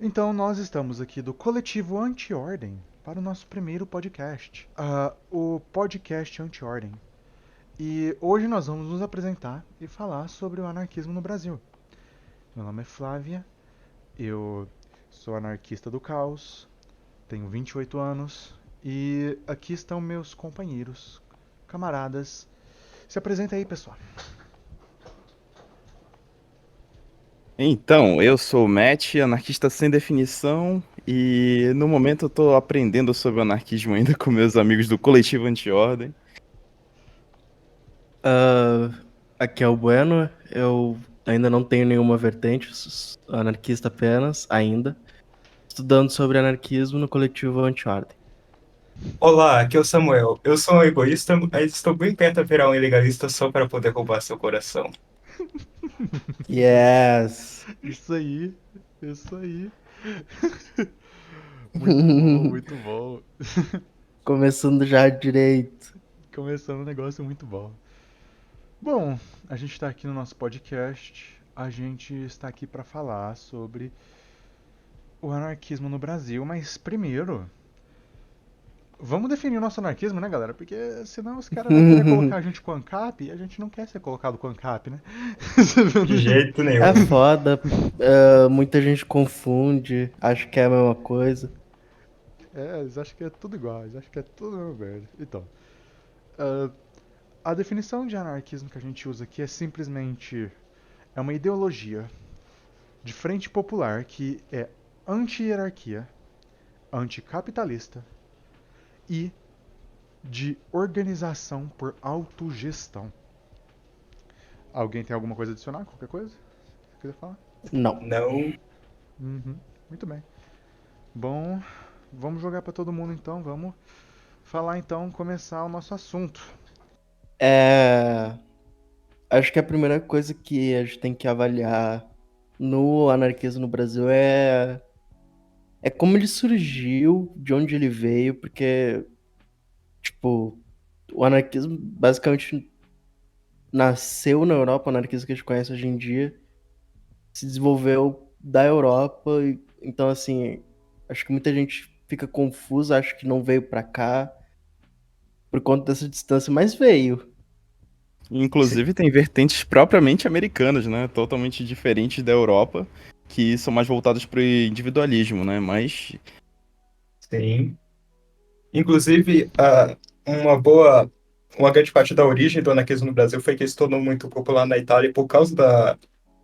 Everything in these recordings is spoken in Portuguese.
Então, nós estamos aqui do Coletivo Anti-Ordem para o nosso primeiro podcast, o podcast Anti-Ordem. E hoje nós vamos nos apresentar e falar sobre o anarquismo no Brasil. Meu nome é Flávia, eu sou anarquista do caos, tenho 28 anos e aqui estão meus companheiros, camaradas. Se apresenta aí, pessoal. Então, eu sou o Matt, anarquista sem definição, e no momento eu tô aprendendo sobre o anarquismo ainda com meus amigos do Coletivo Anti-Ordem. Ah, aqui é o Bueno, eu ainda não tenho nenhuma vertente, sou anarquista apenas, ainda, estudando sobre anarquismo no coletivo Anti-Ordem. Olá, aqui é o Samuel. Eu sou um egoísta, mas estou bem perto de virar um ilegalista só para poder roubar seu coração. Yes! Isso aí, isso aí. Muito bom, muito bom. Começando já direito. Começando um negócio muito bom. Bom, a gente está aqui no nosso podcast. A gente está aqui para falar sobre o anarquismo no Brasil, mas primeiro, vamos definir o nosso anarquismo, né, galera? Porque senão os caras vão querer colocar a gente com ANCAP e a gente não quer ser colocado com ANCAP, né? De jeito É nenhum. foda, muita gente confunde, acha que é a mesma coisa. É, eles acham que é tudo igual, eles acham que é tudo a mesma merda. Então, ah, a definição de anarquismo que a gente usa aqui é simplesmente é uma ideologia de frente popular que é anti-hierarquia, anticapitalista e de organização por autogestão. Alguém tem alguma coisa a adicionar? Qualquer coisa? Você quiser falar? Não. Não. Uhum. Muito bem. Bom, vamos jogar para todo mundo então. Vamos falar então, começar o nosso assunto. É, acho que a primeira coisa que a gente tem que avaliar no anarquismo no Brasil é como ele surgiu, de onde ele veio, porque, tipo, o anarquismo basicamente nasceu na Europa, o anarquismo que a gente conhece hoje em dia se desenvolveu da Europa, então assim, acho que muita gente fica confusa, acho que não veio pra cá por conta dessa distância, mas veio. Inclusive tem vertentes propriamente americanas, né? Totalmente diferentes da Europa, que são mais voltadas para o individualismo, né? Mas Sim. Inclusive, uma grande parte da origem do anarquismo no Brasil foi que ele se tornou muito popular na Itália e por causa da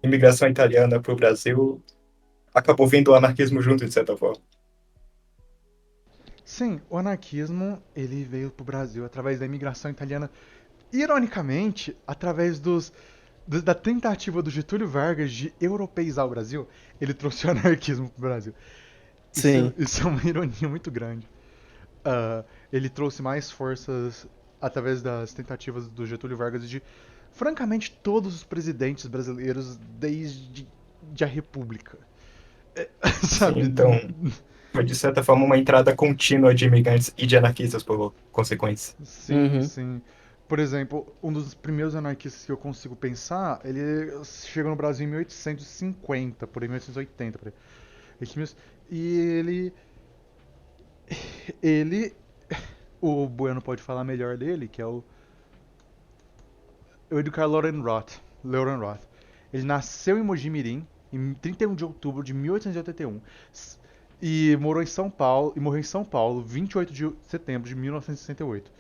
imigração italiana para o Brasil, acabou vindo o anarquismo junto, de certa forma. Sim, o anarquismo ele veio para o Brasil através da imigração italiana, ironicamente, através da tentativa do Getúlio Vargas de europeizar o Brasil, ele trouxe o anarquismo para o Brasil. Isso, Sim. isso é uma ironia muito grande. Ele trouxe mais forças através das tentativas do Getúlio Vargas e de, francamente, todos os presidentes brasileiros desde a República. É, Sim, sabe? então foi de certa forma uma entrada contínua de imigrantes e de anarquistas por consequência. Sim, Uhum. sim. Por exemplo, um dos primeiros anarquistas que eu consigo pensar, ele chegou no Brasil em 1850, por aí, 1880, por aí. E ele, o Bueno pode falar melhor dele, que é o Edgar Loren Roth. Loren Roth. Ele nasceu em Mojimirim em 31 de outubro de 1881 e morou em São Paulo e morreu em São Paulo 28 de setembro de 1968.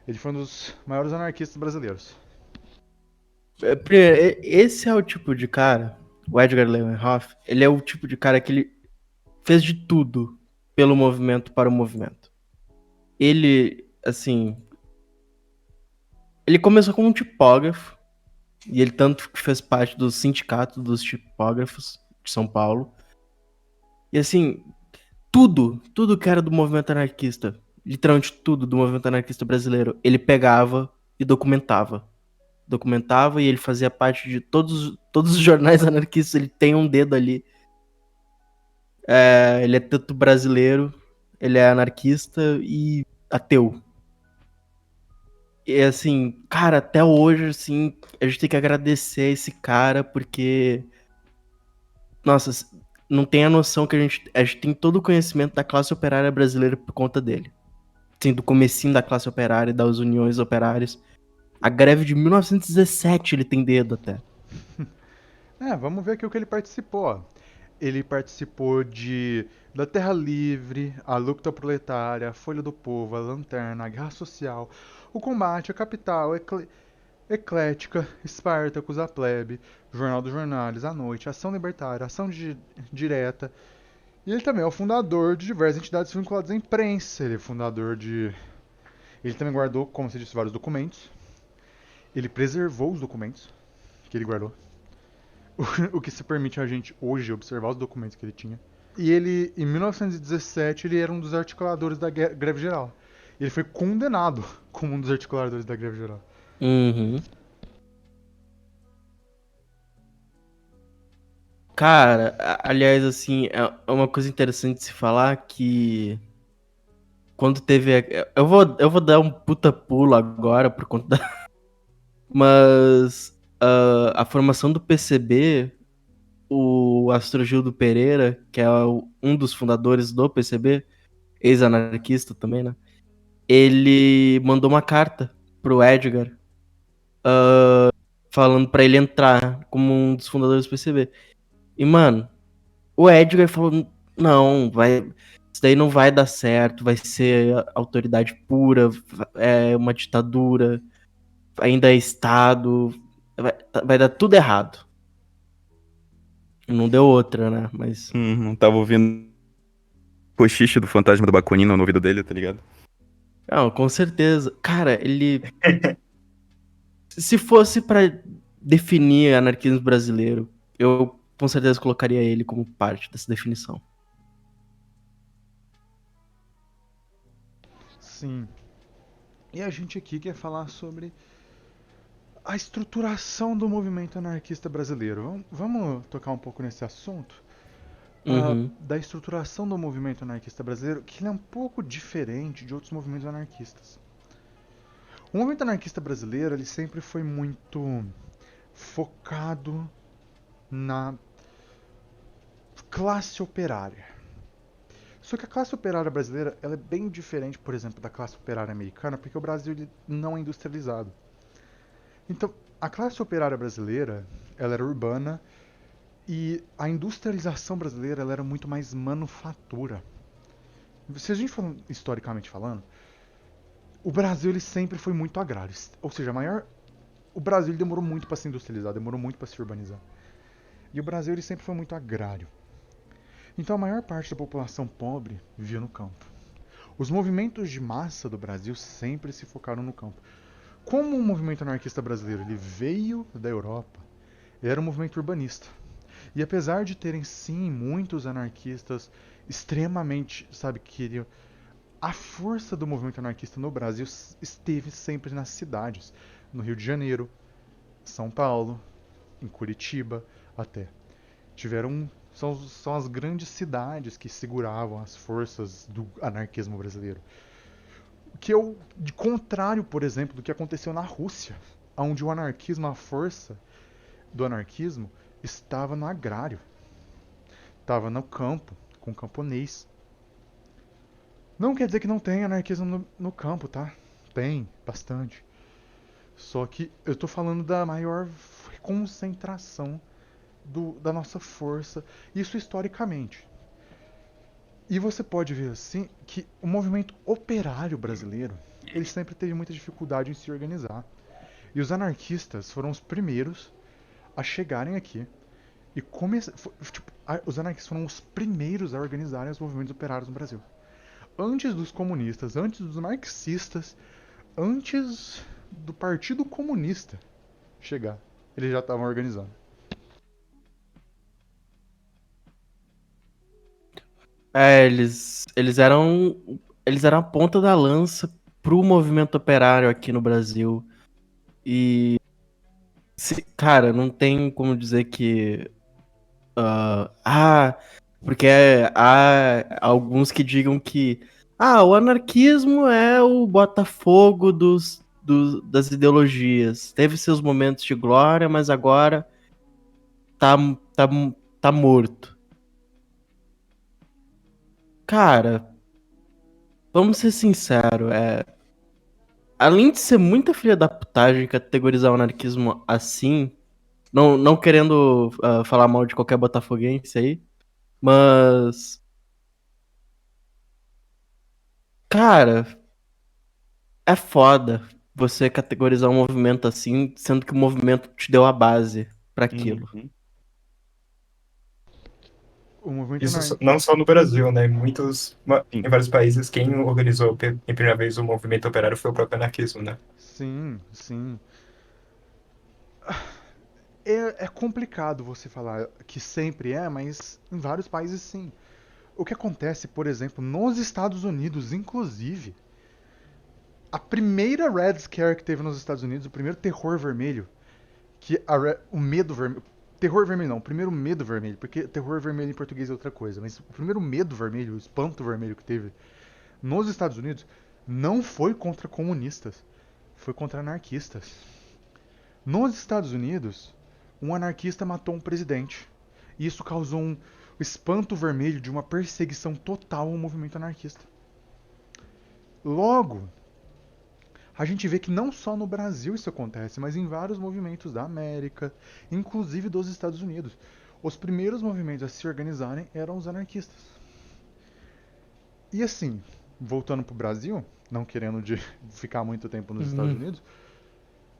Ele foi um dos maiores anarquistas brasileiros. Primeiro, esse é o tipo de cara, o Edgar Lewenhoff, ele é o tipo de cara que ele fez de tudo pelo movimento para o movimento. Ele, assim, ele começou como um tipógrafo, e ele tanto que fez parte do sindicato dos tipógrafos de São Paulo. E assim, tudo que era do movimento anarquista, literalmente tudo do movimento anarquista brasileiro, ele pegava e documentava. Documentava e ele fazia parte de todos os jornais anarquistas, ele tem um dedo ali. Ele é tanto brasileiro, ele é anarquista e ateu. E assim, cara, até hoje, assim, a gente tem que agradecer esse cara, porque, nossa, não tem a noção que a gente tem todo o conhecimento da classe operária brasileira por conta dele. Assim, do comecinho da classe operária, das uniões operárias. A greve de 1917 ele tem dedo até. Vamos ver aqui o que ele participou. Ó. Ele participou da Terra Livre, a Luta Proletária, a Folha do Povo, a Lanterna, a Guerra Social, o Combate, a Capital, Eclética, Espartacus, a Plebe, Jornal dos Jornais, a Noite, Ação Libertária, Ação Direta. E ele também é o fundador de diversas entidades vinculadas à imprensa. Ele é fundador de... Ele também guardou, como você disse, vários documentos. Ele preservou os documentos que ele guardou. O que se permite a gente hoje observar os documentos que ele tinha. E ele, em 1917, ele era um dos articuladores da greve geral. Ele foi condenado como um dos articuladores da greve geral. Uhum. Cara, aliás, assim, é uma coisa interessante de se falar que quando teve. Eu vou dar um puta pulo agora por conta da. Mas a formação do PCB, o Astrogildo Pereira, que é um dos fundadores do PCB, ex-anarquista também, né? Ele mandou uma carta pro Edgar, falando pra ele entrar como um dos fundadores do PCB. E, mano, o Edgar falou: não, isso daí não vai dar certo, vai ser autoridade pura, é uma ditadura, ainda é Estado, vai dar tudo errado. Não deu outra, né? Mas. Tava ouvindo cochicho do fantasma do Baconino no ouvido dele, tá ligado? Não, com certeza. Cara, ele. Se fosse pra definir anarquismo brasileiro, eu com certeza colocaria ele como parte dessa definição. Sim. E a gente aqui quer falar sobre a estruturação do movimento anarquista brasileiro. Vamos tocar um pouco nesse assunto? Uhum. Da estruturação do movimento anarquista brasileiro, que ele é um pouco diferente de outros movimentos anarquistas. O movimento anarquista brasileiro ele sempre foi muito focado na classe operária. Só que a classe operária brasileira ela é bem diferente, por exemplo, da classe operária americana, porque o Brasil ele não é industrializado. Então, a classe operária brasileira ela era urbana e a industrialização brasileira ela era muito mais manufatura. Se a gente for historicamente falando, o Brasil ele sempre foi muito agrário, ou seja, o Brasil ele demorou muito para se industrializar, demorou muito para se urbanizar. E o Brasil ele sempre foi muito agrário. Então a maior parte da população pobre vivia no campo. Os movimentos de massa do Brasil sempre se focaram no campo. Como o movimento anarquista brasileiro ele veio da Europa, ele era um movimento urbanista. E apesar de terem sim muitos anarquistas extremamente, sabe, queriam a força do movimento anarquista no Brasil esteve sempre nas cidades, no Rio de Janeiro, São Paulo, em Curitiba até. São as grandes cidades que seguravam as forças do anarquismo brasileiro. Que é o de contrário, por exemplo, do que aconteceu na Rússia, onde o anarquismo, a força do anarquismo, estava no agrário, estava no campo, com o camponês. Não quer dizer que não tem anarquismo no campo, tá? Tem, bastante. Só que eu tô falando da maior concentração da nossa força, isso historicamente. E você pode ver assim que o movimento operário brasileiro, ele sempre teve muita dificuldade em se organizar. E os anarquistas foram os primeiros a chegarem aqui e os anarquistas foram os primeiros a organizarem os movimentos operários no Brasil. Antes dos comunistas, antes dos marxistas, antes do Partido Comunista chegar, eles já estavam organizando. Eles eram a ponta da lança pro movimento operário aqui no Brasil. E, cara, não tem como dizer que. Porque há alguns que digam que. O anarquismo é o Botafogo das ideologias. Teve seus momentos de glória, mas agora tá, tá, tá morto. Cara, vamos ser sinceros, além de ser muita filha da putagem categorizar o anarquismo assim, não querendo falar mal de qualquer botafoguense aí, mas, cara, é foda você categorizar um movimento assim, sendo que o movimento te deu a base pra aquilo. Uhum. O movimento Isso anarquista. não só no Brasil, né? Sim. Em vários países, quem organizou em primeira vez o movimento operário foi o próprio anarquismo, né? Sim, sim. É complicado você falar que sempre é, mas em vários países sim. O que acontece, por exemplo, nos Estados Unidos, inclusive, a primeira Red Scare que teve nos Estados Unidos, o primeiro terror vermelho, o medo vermelho. Terror vermelho não, o primeiro medo vermelho, porque terror vermelho em português é outra coisa, mas o primeiro medo vermelho, o espanto vermelho que teve nos Estados Unidos não foi contra comunistas, foi contra anarquistas. Nos Estados Unidos, um anarquista matou um presidente. E isso causou um espanto vermelho de uma perseguição total ao movimento anarquista. Logo, a gente vê que não só no Brasil isso acontece, mas em vários movimentos da América, inclusive dos Estados Unidos. Os primeiros movimentos a se organizarem eram os anarquistas. E assim, voltando pro Brasil, não querendo ficar muito tempo nos Estados Unidos,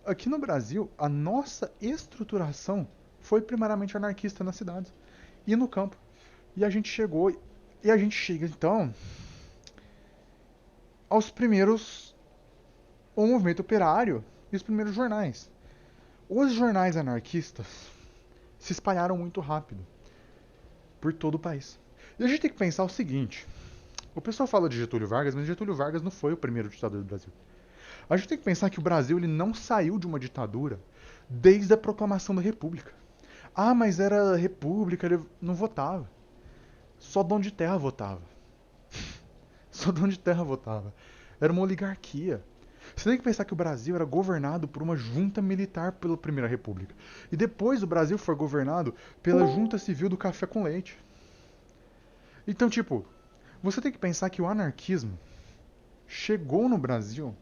aqui no Brasil, a nossa estruturação foi primariamente anarquista nas cidades e no campo. E a gente chegou, e a gente chega então aos primeiros, o movimento operário e os primeiros jornais. Os jornais anarquistas se espalharam muito rápido por todo o país. E a gente tem que pensar o seguinte: o pessoal fala de Getúlio Vargas, mas Getúlio Vargas não foi o primeiro ditador do Brasil. A gente tem que pensar que o Brasil ele não saiu de uma ditadura desde a proclamação da República. Ah, mas era República, ele não votava. Só dono de terra votava. Só dono de terra votava. Era uma oligarquia. Você tem que pensar que o Brasil era governado por uma junta militar pela Primeira República. E depois o Brasil foi governado pela junta civil do café com leite. Então, tipo, você tem que pensar que o anarquismo chegou no Brasil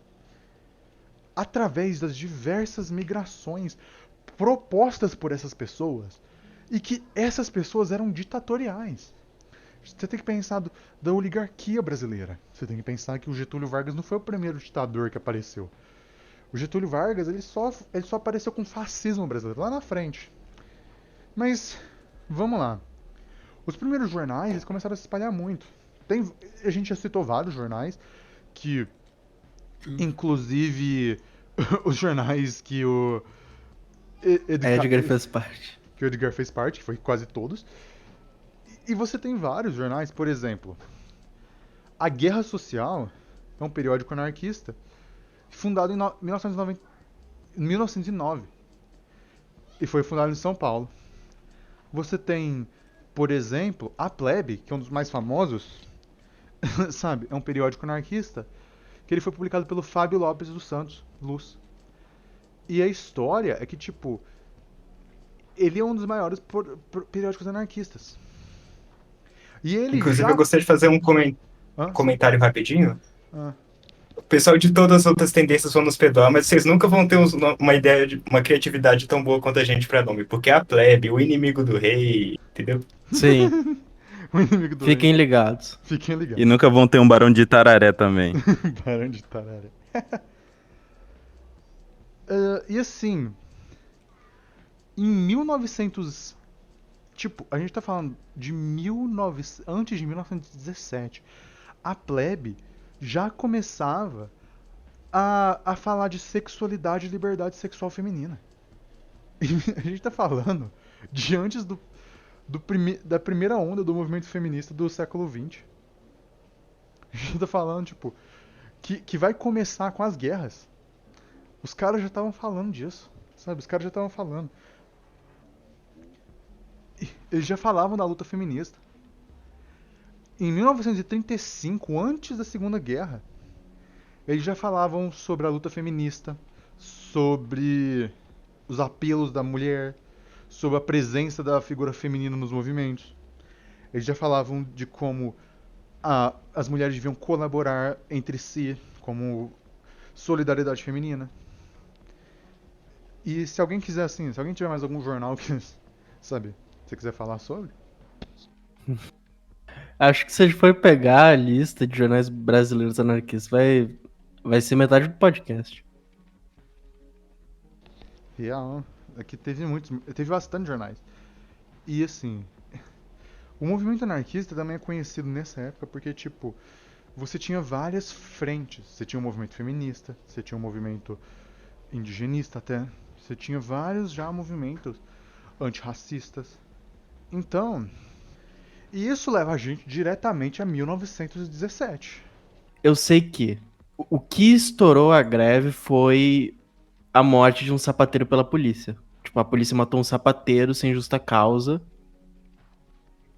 através das diversas migrações propostas por essas pessoas e que essas pessoas eram ditatoriais. Você tem que pensar da oligarquia brasileira. Você tem que pensar que o Getúlio Vargas não foi o primeiro ditador que apareceu. O Getúlio Vargas ele só apareceu com fascismo brasileiro lá na frente. Mas vamos lá. Os primeiros jornais eles começaram a se espalhar muito. A gente já citou vários jornais que, inclusive, os jornais que o Edgar fez parte. que o Edgar fez parte, que foi quase todos. E você tem vários jornais, por exemplo, A Guerra Social é um periódico anarquista fundado em 1909 e foi fundado em São Paulo. Você tem, por exemplo, A Plebe, que é um dos mais famosos, sabe? É um periódico anarquista que ele foi publicado pelo Fábio Lopes dos Santos, Luz. E a história é que, tipo, ele é um dos maiores periódicos anarquistas. E ele Inclusive, já... eu gostaria de fazer um Hã? comentário rapidinho. Ah. O pessoal de todas as outras tendências vão nos perdoar, mas vocês nunca vão ter uma ideia de uma criatividade tão boa quanto a gente pra nome. Porque é a plebe, o inimigo do rei, entendeu? Sim, O inimigo do fiquem rei. ligados. Fiquem E ligados. nunca vão ter um Barão de Tararé também. Barão de Tararé. E assim, em 1900... Tipo, a gente tá falando de antes de 1917. A plebe já começava a falar de sexualidade e liberdade sexual feminina. E a gente tá falando de antes da primeira onda do movimento feminista do século XX. A gente tá falando, tipo, que vai começar com as guerras. Os caras já estavam falando disso, sabe? Os caras já estavam falando. Eles já falavam da luta feminista. Em 1935, antes da Segunda Guerra, eles já falavam sobre a luta feminista, sobre os apelos da mulher, sobre a presença da figura feminina nos movimentos. Eles já falavam de como as mulheres deviam colaborar entre si como solidariedade feminina. E se alguém quiser, assim, se alguém tiver mais algum jornal que, sabe, você quiser falar sobre, Acho que se a gente for pegar a lista de jornais brasileiros anarquistas, vai ser metade do podcast. real, aqui teve bastante jornais. E assim, o movimento anarquista também é conhecido nessa época porque, tipo, você tinha várias frentes. Você tinha um movimento feminista, você tinha um movimento indigenista até, você tinha vários já movimentos antirracistas. Então, e isso leva a gente diretamente a 1917. Eu sei que o que estourou a greve foi a morte de um sapateiro pela polícia. Tipo, a polícia matou um sapateiro sem justa causa.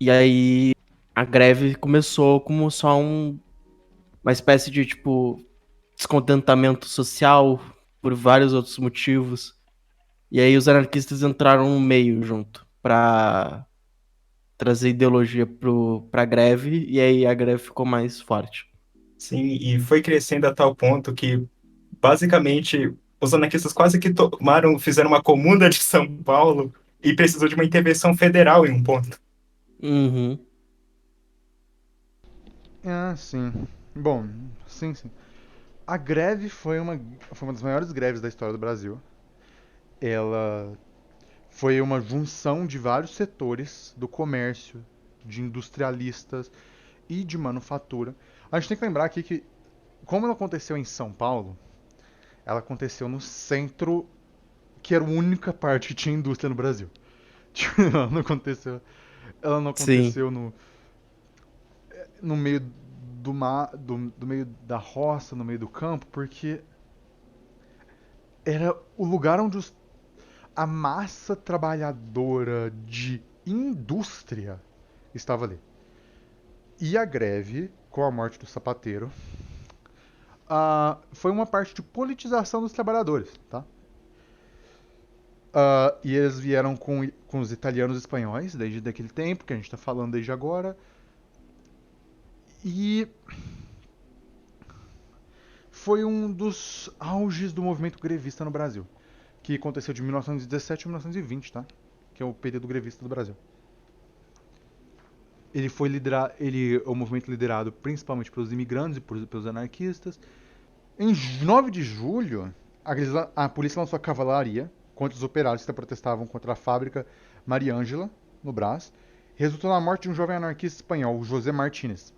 E aí a greve começou como só uma espécie de, tipo, descontentamento social por vários outros motivos. E aí os anarquistas entraram no meio junto pra trazer ideologia pra greve. E aí a greve ficou mais forte. Sim, e foi crescendo a tal ponto que, basicamente, os anarquistas quase que fizeram uma comuna de São Paulo e precisou de uma intervenção federal em um ponto. Uhum. Ah, sim. Bom, sim, sim. A greve foi uma das maiores greves da história do Brasil. Ela foi uma junção de vários setores do comércio, de industrialistas e de manufatura. A gente tem que lembrar aqui que, como ela aconteceu em São Paulo, ela aconteceu no centro, que era a única parte que tinha indústria no Brasil. Ela não Sim. aconteceu no meio do meio da roça, no meio do campo, porque era o lugar onde a massa trabalhadora de indústria estava ali. E a greve, com a morte do sapateiro, foi uma parte de politização dos trabalhadores, tá? E eles vieram com os italianos e espanhóis desde aquele tempo, que a gente está falando desde agora. E foi um dos auges do movimento grevista no Brasil, que aconteceu de 1917 a 1920, tá? Que é o período grevista do Brasil. Ele é um movimento liderado principalmente pelos imigrantes e pelos anarquistas. Em 9 de julho, a polícia lançou a cavalaria contra os operários que protestavam contra a fábrica Mariângela, no Brás, resultou na morte de um jovem anarquista espanhol, José Martínez.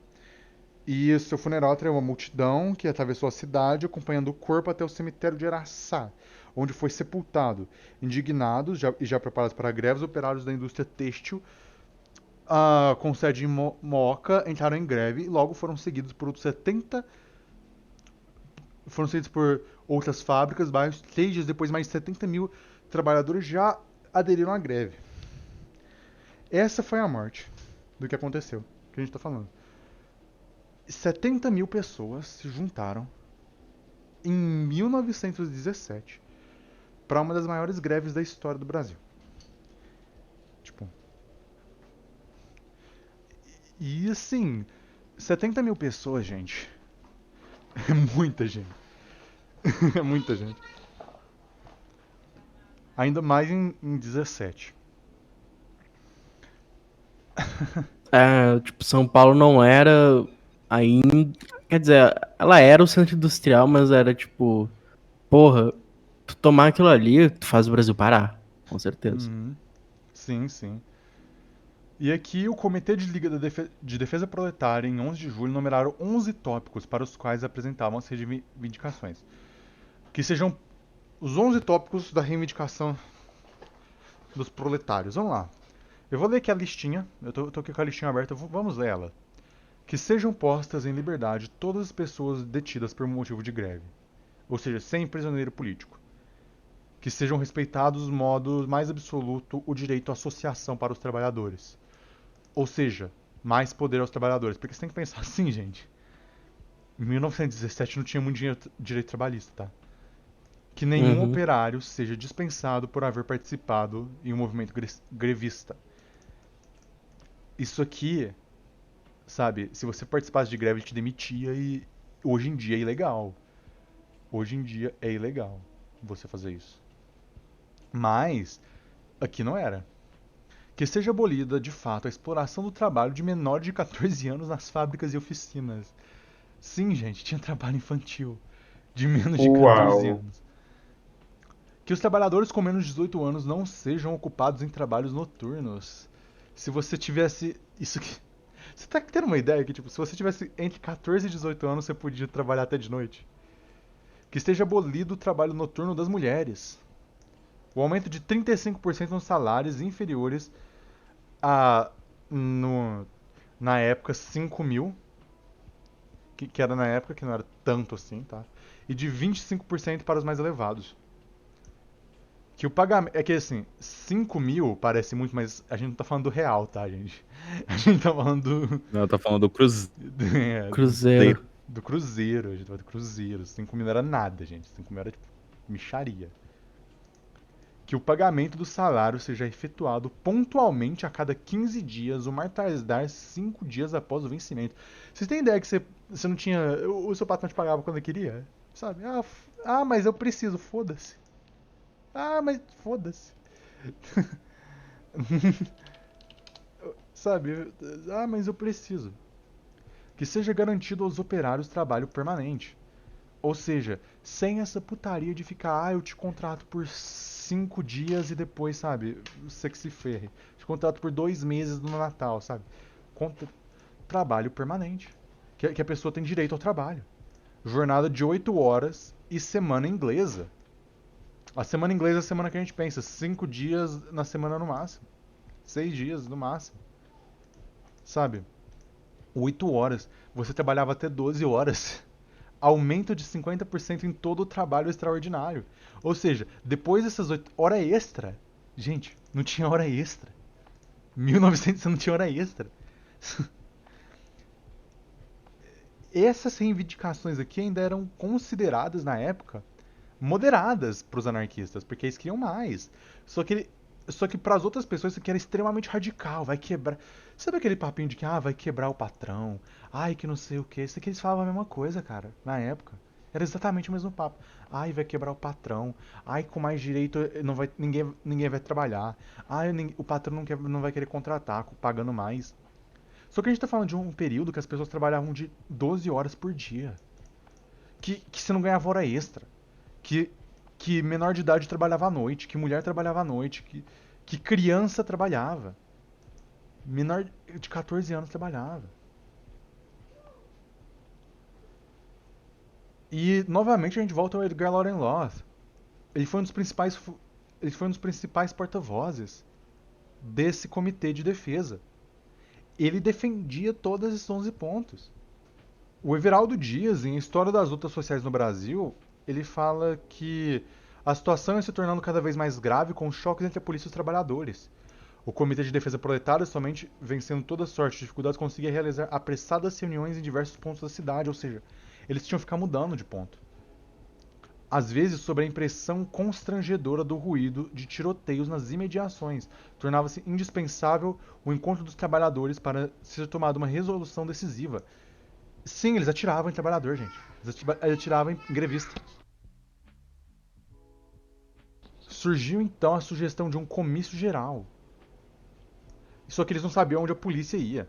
E seu funeral atraiu uma multidão que atravessou a cidade, acompanhando o corpo até o cemitério de Araçá, onde foi sepultado. Indignados e já preparados para a greve, os operários da indústria têxtil, com sede em Moca, entraram em greve e logo foram seguidos por outros 70. Foram seguidos por outras fábricas, bairros. 3 dias depois, mais de 70 mil trabalhadores já aderiram à greve. Essa foi a morte do que aconteceu, que a gente está falando. 70 mil pessoas se juntaram em 1917 para uma das maiores greves da história do Brasil. Tipo. E assim, 70 mil pessoas, gente. É muita gente. É muita gente. Ainda mais em 17. Tipo, São Paulo não era ainda. Quer dizer, ela era o centro industrial, mas era tipo, porra, tu tomar aquilo ali, tu faz o Brasil parar, com certeza. Sim, sim. E aqui o Comitê de Liga de Defesa Proletária, em 11 de julho, numeraram 11 tópicos para os quais apresentavam as reivindicações. Que sejam os 11 tópicos da reivindicação dos proletários. Vamos lá. Eu vou ler aqui a listinha. Eu tô aqui com a listinha aberta. Vamos ler ela. Que sejam postas em liberdade todas as pessoas detidas por motivo de greve. Ou seja, sem prisioneiro político. Que sejam respeitados os modos mais absoluto o direito à associação para os trabalhadores. Ou seja, mais poder aos trabalhadores. Porque você tem que pensar assim, gente. Em 1917 não tinha muito direito trabalhista, tá? Que nenhum Uhum. operário seja dispensado por haver participado em um movimento grevista. Isso aqui sabe? Se você participasse de greve, ele te demitia e hoje em dia é ilegal. Hoje em dia é ilegal você fazer isso. Mas aqui não era. Que seja abolida, de fato, a exploração do trabalho de menores de 14 anos nas fábricas e oficinas. Sim, gente, tinha trabalho infantil de menos de 14 Uau. anos. Que os trabalhadores com menos de 18 anos não sejam ocupados em trabalhos noturnos. Se você tivesse isso que você tá tendo uma ideia que tipo, se você tivesse entre 14 e 18 anos, você podia trabalhar até de noite. Que esteja abolido o trabalho noturno das mulheres. O aumento de 35% nos salários inferiores a no, na época 5 mil, que era na época que não era tanto assim, tá? E de 25% para os mais elevados. Que o pagamento. É que assim, 5 mil parece muito, mas a gente não tá falando do real, tá, gente? A gente tá falando Não, eu tô falando do Cruzeiro. é, Cruzeiro. do Cruzeiro. A gente tá falando do Cruzeiro. 5 mil não era nada, gente. 5 mil era tipo micharia. Que o pagamento do salário seja efetuado pontualmente a cada 15 dias, o mais tardar 5 dias após o vencimento. Vocês têm ideia que você não tinha. O seu patrão te pagava quando queria? Sabe? Mas eu preciso, foda-se. Mas foda-se. Sabe? Mas eu preciso. Que seja garantido aos operários trabalho permanente. Ou seja, sem essa putaria de ficar, eu te contrato por 5 dias e depois, sabe, você que se ferre. Te contrato por 2 meses no Natal, sabe? Contra... Trabalho permanente. Que a pessoa tem direito ao trabalho. Jornada de 8 horas e semana inglesa. A semana inglesa é a semana que a gente pensa. 5 dias na semana no máximo. 6 dias no máximo. Sabe? 8 horas. Você trabalhava até 12 horas. Aumento de 50% em todo o trabalho extraordinário. Ou seja, depois dessas 8 hora extra. Gente, não tinha hora extra. 1900 você não tinha hora extra. Essas reivindicações aqui ainda eram consideradas na época moderadas para os anarquistas, porque eles queriam mais. Só que para as outras pessoas isso aqui era extremamente radical, vai quebrar. Sabe aquele papinho de que vai quebrar o patrão? Ai, que não sei o que. Isso aqui eles falavam a mesma coisa, cara, na época. Era exatamente o mesmo papo. Ai, vai quebrar o patrão. Ai, com mais direito não vai, ninguém vai trabalhar. Ai, o patrão não vai querer contratar, pagando mais. Só que a gente tá falando de um período que as pessoas trabalhavam de 12 horas por dia. Que você não ganhava hora extra. Que, que menor de idade trabalhava à noite, que mulher trabalhava à noite, que criança trabalhava. Menor de 14 anos trabalhava. E novamente a gente volta ao Edgar Allan Poe. Ele foi um dos principais, ele foi um dos principais porta-vozes desse comitê de defesa. Ele defendia todos esses 11 pontos. O Everaldo Dias, em História das Lutas Sociais no Brasil, ele fala que a situação ia se tornando cada vez mais grave com choques entre a polícia e os trabalhadores. O Comitê de Defesa Proletária, somente vencendo toda sorte de dificuldades, conseguia realizar apressadas reuniões em diversos pontos da cidade, ou seja, eles tinham que ficar mudando de ponto. Às vezes, sob a impressão constrangedora do ruído de tiroteios nas imediações, tornava-se indispensável o encontro dos trabalhadores para ser tomada uma resolução decisiva. Sim, eles atiravam em trabalhador, gente. Eles atiravam em grevista. Surgiu então a sugestão de um comício geral. Só que eles não sabiam onde a polícia ia.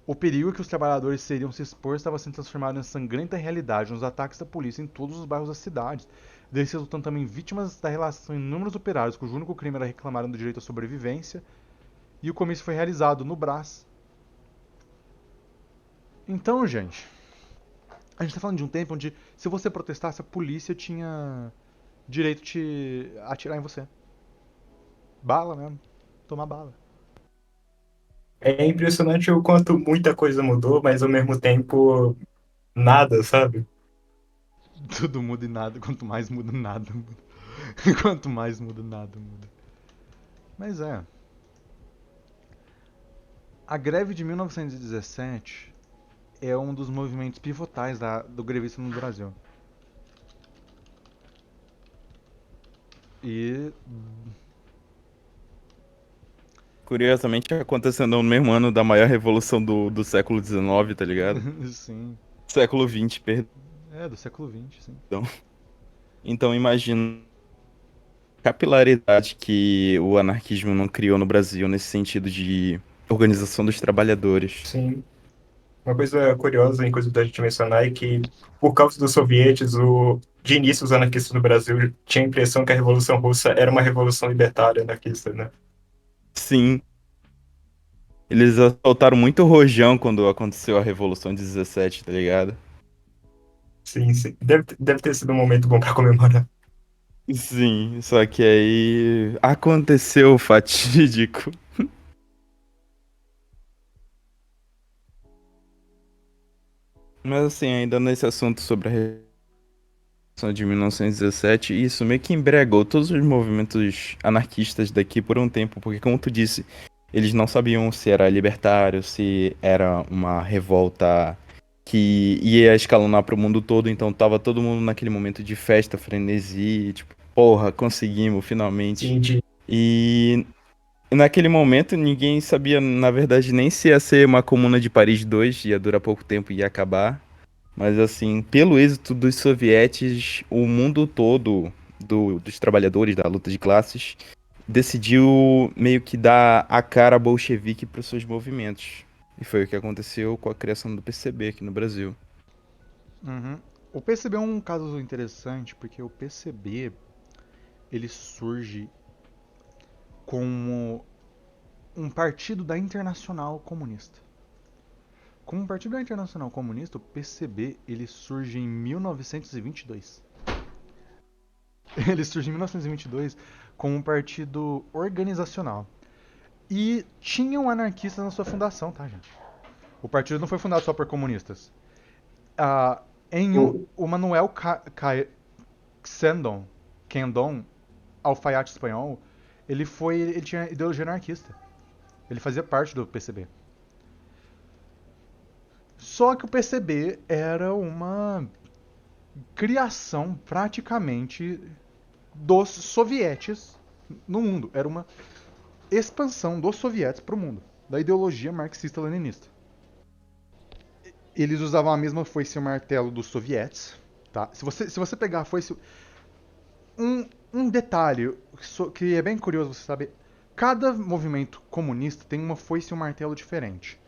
O perigo que os trabalhadores seriam se expor estava sendo transformado em sangrenta realidade nos ataques da polícia em todos os bairros das cidades, deles resultando também vítimas da relação em inúmeros operários cujo único crime era reclamarem do direito à sobrevivência, e o comício foi realizado no Brás. Então, gente, a gente está falando de um tempo onde se você protestasse, a polícia tinha direito de atirar em você. Bala mesmo. Tomar bala. É impressionante o quanto muita coisa mudou, mas ao mesmo tempo nada, sabe? Tudo muda e nada. Quanto mais muda, nada muda. Quanto mais muda, nada muda. Mas é. A greve de 1917 é um dos movimentos pivotais do grevismo no Brasil. E Curiosamente, acontecendo no mesmo ano da maior revolução do século XIX, tá ligado? Sim. Século XX, perdão. É, do século XX, sim. Então, imagina a capilaridade que o anarquismo não criou no Brasil nesse sentido de organização dos trabalhadores. Sim. Uma coisa curiosa, inclusive, da gente mencionar é que, por causa dos sovietes, de início, os anarquistas no Brasil tinham a impressão que a Revolução Russa era uma revolução libertária anarquista, né? Sim, eles soltaram muito rojão quando aconteceu a Revolução de 17, tá ligado? Sim, sim. Deve ter sido um momento bom para comemorar. Sim, só que aí aconteceu o fatídico. Mas assim, ainda nesse assunto sobre a Revolução de 1917, isso meio que embregou todos os movimentos anarquistas daqui por um tempo, porque como tu disse, eles não sabiam se era libertário, se era uma revolta que ia escalonar pro mundo todo, então tava todo mundo naquele momento de festa, frenesi, tipo, porra, conseguimos, finalmente. Sim, de E naquele momento ninguém sabia, na verdade, nem se ia ser uma Comuna de Paris 2, ia durar pouco tempo e ia acabar. Mas assim, pelo êxito dos sovietes, o mundo todo dos trabalhadores da luta de classes decidiu meio que dar a cara bolchevique para os seus movimentos. E foi o que aconteceu com a criação do PCB aqui no Brasil. Uhum. O PCB é um caso interessante porque o PCB ele surge como um partido da Internacional Comunista. Como um partido da Internacional Comunista, o PCB ele surge em 1922. Ele surge em 1922 como um partido organizacional. E tinham anarquistas na sua fundação, tá, gente? O partido não foi fundado só por comunistas. Ah, o Manuel Kendon, alfaiate espanhol, ele tinha ideologia anarquista. Ele fazia parte do PCB. Só que o PCB era uma criação praticamente dos sovietes no mundo. Era uma expansão dos sovietes para o mundo, da ideologia marxista-leninista. Eles usavam a mesma foice e o martelo dos sovietes. Tá? Se você pegar a foice. Um detalhe que é bem curioso você saber: cada movimento comunista tem uma foice e um martelo diferente.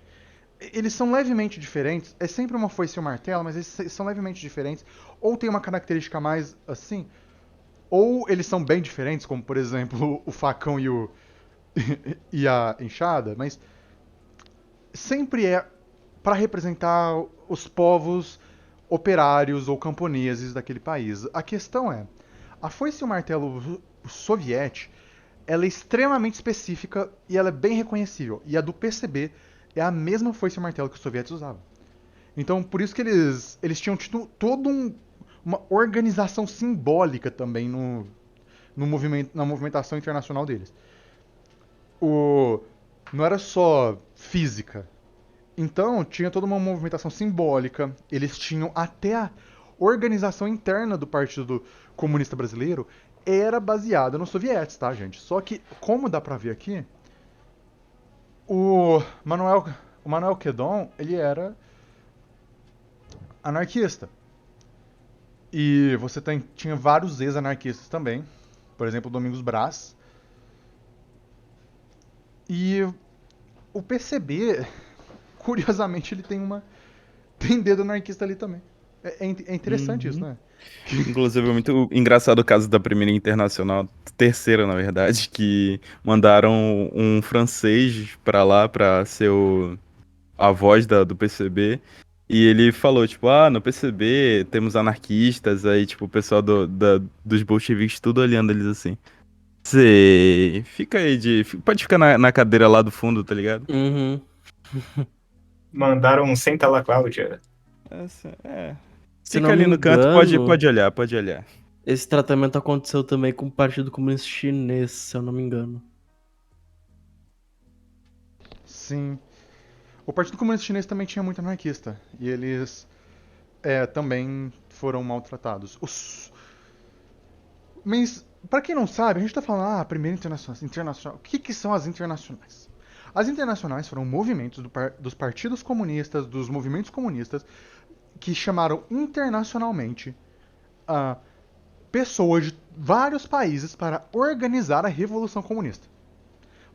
Eles são levemente diferentes, é sempre uma foice e um martelo, mas eles são levemente diferentes. Ou tem uma característica mais assim, ou eles são bem diferentes, como por exemplo o facão e a enxada, mas sempre é para representar os povos operários ou camponeses daquele país. A questão é, a foice e o martelo soviético, ela é extremamente específica e ela é bem reconhecível. E a do PCB é a mesma foice e martelo que os soviéticos usavam. Então, por isso que eles tinham tido uma organização simbólica também na movimentação internacional deles. Não era só física. Então, tinha toda uma movimentação simbólica. Eles tinham até a organização interna do Partido Comunista Brasileiro era baseada nos sovietes, tá, gente? Só que, como dá pra ver aqui, o Manuel Quedon, ele era anarquista. E você tinha vários ex-anarquistas também. Por exemplo, o Domingos Brás. E o PCB, curiosamente, ele tem dedo anarquista ali também. É interessante isso, Uhum. né? Inclusive, é muito engraçado o caso da primeira internacional, terceira, na verdade, que mandaram um francês pra lá pra ser a voz do PCB. E ele falou, tipo, no PCB temos anarquistas, aí, tipo, o pessoal dos bolcheviques tudo olhando eles assim. Sei, fica aí pode ficar na cadeira lá do fundo, tá ligado? Uhum. mandaram um Senta lá, Cláudia. É. Se Fica não me ali no canto, pode, engano, pode olhar, pode olhar. esse tratamento aconteceu também com o Partido Comunista Chinês, se eu não me engano. Sim. O Partido Comunista Chinês também tinha muito anarquista. E eles também foram maltratados. Mas Pra quem não sabe, a gente tá falando, primeiro internacional. O que são as internacionais? As internacionais foram movimentos dos partidos comunistas, dos movimentos comunistas, que chamaram internacionalmente ah, pessoas de vários países para organizar a Revolução Comunista.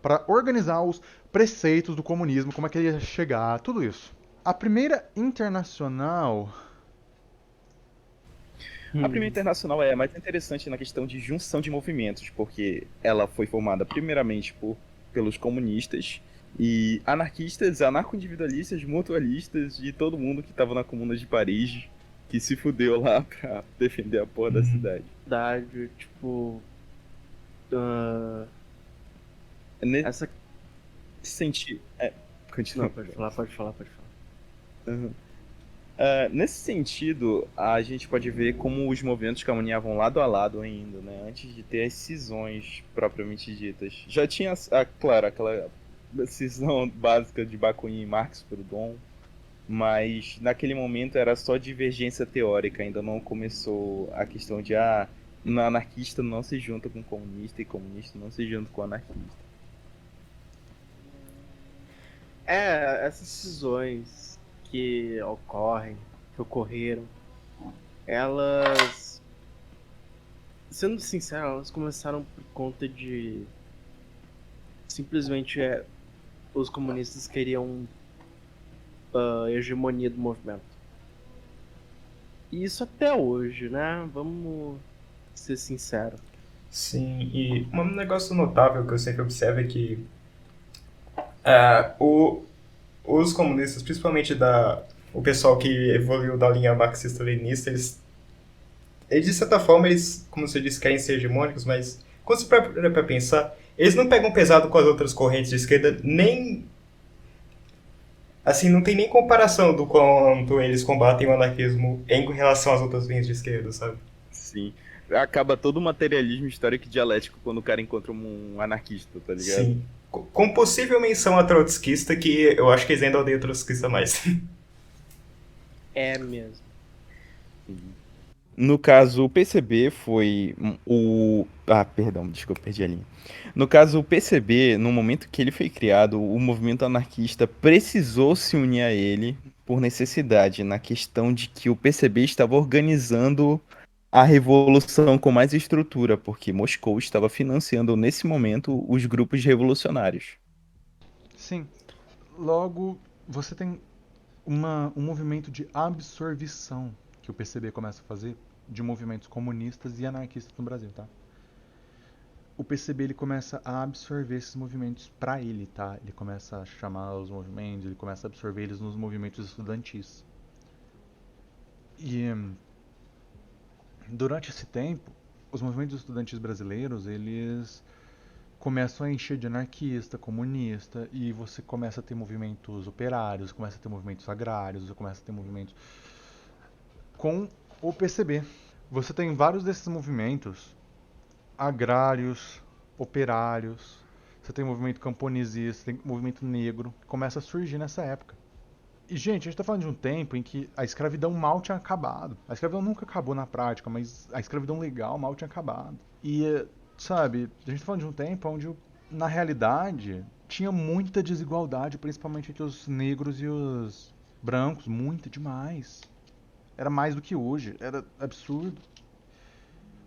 Para organizar os preceitos do comunismo, como é que ele ia chegar, tudo isso. A primeira internacional. A primeira internacional é a mais interessante na questão de junção de movimentos, porque ela foi formada primeiramente pelos comunistas e anarquistas, anarco-individualistas, mutualistas e todo mundo que estava na Comuna de Paris, que se fudeu lá pra defender a porra da cidade. Verdade, tipo. Nesse Essa. sentido. Continua. Não, pode falar. Uhum. Nesse sentido, a gente pode ver como os movimentos caminhavam lado a lado ainda, né? Antes de ter as cisões propriamente ditas. Já tinha, claro, aquela cisão básica de Bakunin e Marx Proudhon, mas naquele momento era só divergência teórica, ainda não começou a questão de anarquista não se junta com comunista e comunista não se junta com anarquista. Essas cisões que ocorreram, elas, sendo sincero, elas começaram por conta de simplesmente os comunistas queriam hegemonia do movimento. E isso até hoje, né? Vamos ser sinceros. Sim, e um negócio notável que eu sempre observo é que os comunistas, principalmente o pessoal que evoluiu da linha marxista-leninista, eles de certa forma, eles, como você disse, querem ser hegemônicos, mas quando você para pra pensar, eles não pegam pesado com as outras correntes de esquerda, nem. Assim, não tem nem comparação do quanto eles combatem o anarquismo em relação às outras linhas de esquerda, sabe? Sim. Acaba todo o materialismo histórico e dialético quando o cara encontra um anarquista, tá ligado? Sim. Com possível menção a trotskista, que eu acho que eles ainda odeiam trotskista mais. É mesmo. No caso, o PCB foi o. Perdão, desculpa, perdi a linha. No caso, o PCB, no momento que ele foi criado, o movimento anarquista precisou se unir a ele por necessidade, na questão de que o PCB estava organizando a revolução com mais estrutura, porque Moscou estava financiando nesse momento os grupos revolucionários. Sim. Logo, você tem um movimento de absorção que o PCB começa a fazer de movimentos comunistas e anarquistas no Brasil, tá? O PCB ele começa a absorver esses movimentos para ele, tá? Ele começa a chamar os movimentos, ele começa a absorver eles nos movimentos estudantis. E durante esse tempo, os movimentos estudantis brasileiros, eles começam a encher de anarquista, comunista, e você começa a ter movimentos operários, começa a ter movimentos agrários, você começa a ter movimentos com o PCB. Você tem vários desses movimentos agrários, operários, você tem movimento camponesista, tem movimento negro, que começa a surgir nessa época. E, gente, a gente tá falando de um tempo em que a escravidão mal tinha acabado. A escravidão nunca acabou na prática, mas a escravidão legal mal tinha acabado. E, sabe, a gente tá falando de um tempo onde, na realidade, tinha muita desigualdade, principalmente entre os negros e os brancos, muita demais. Era mais do que hoje, era absurdo.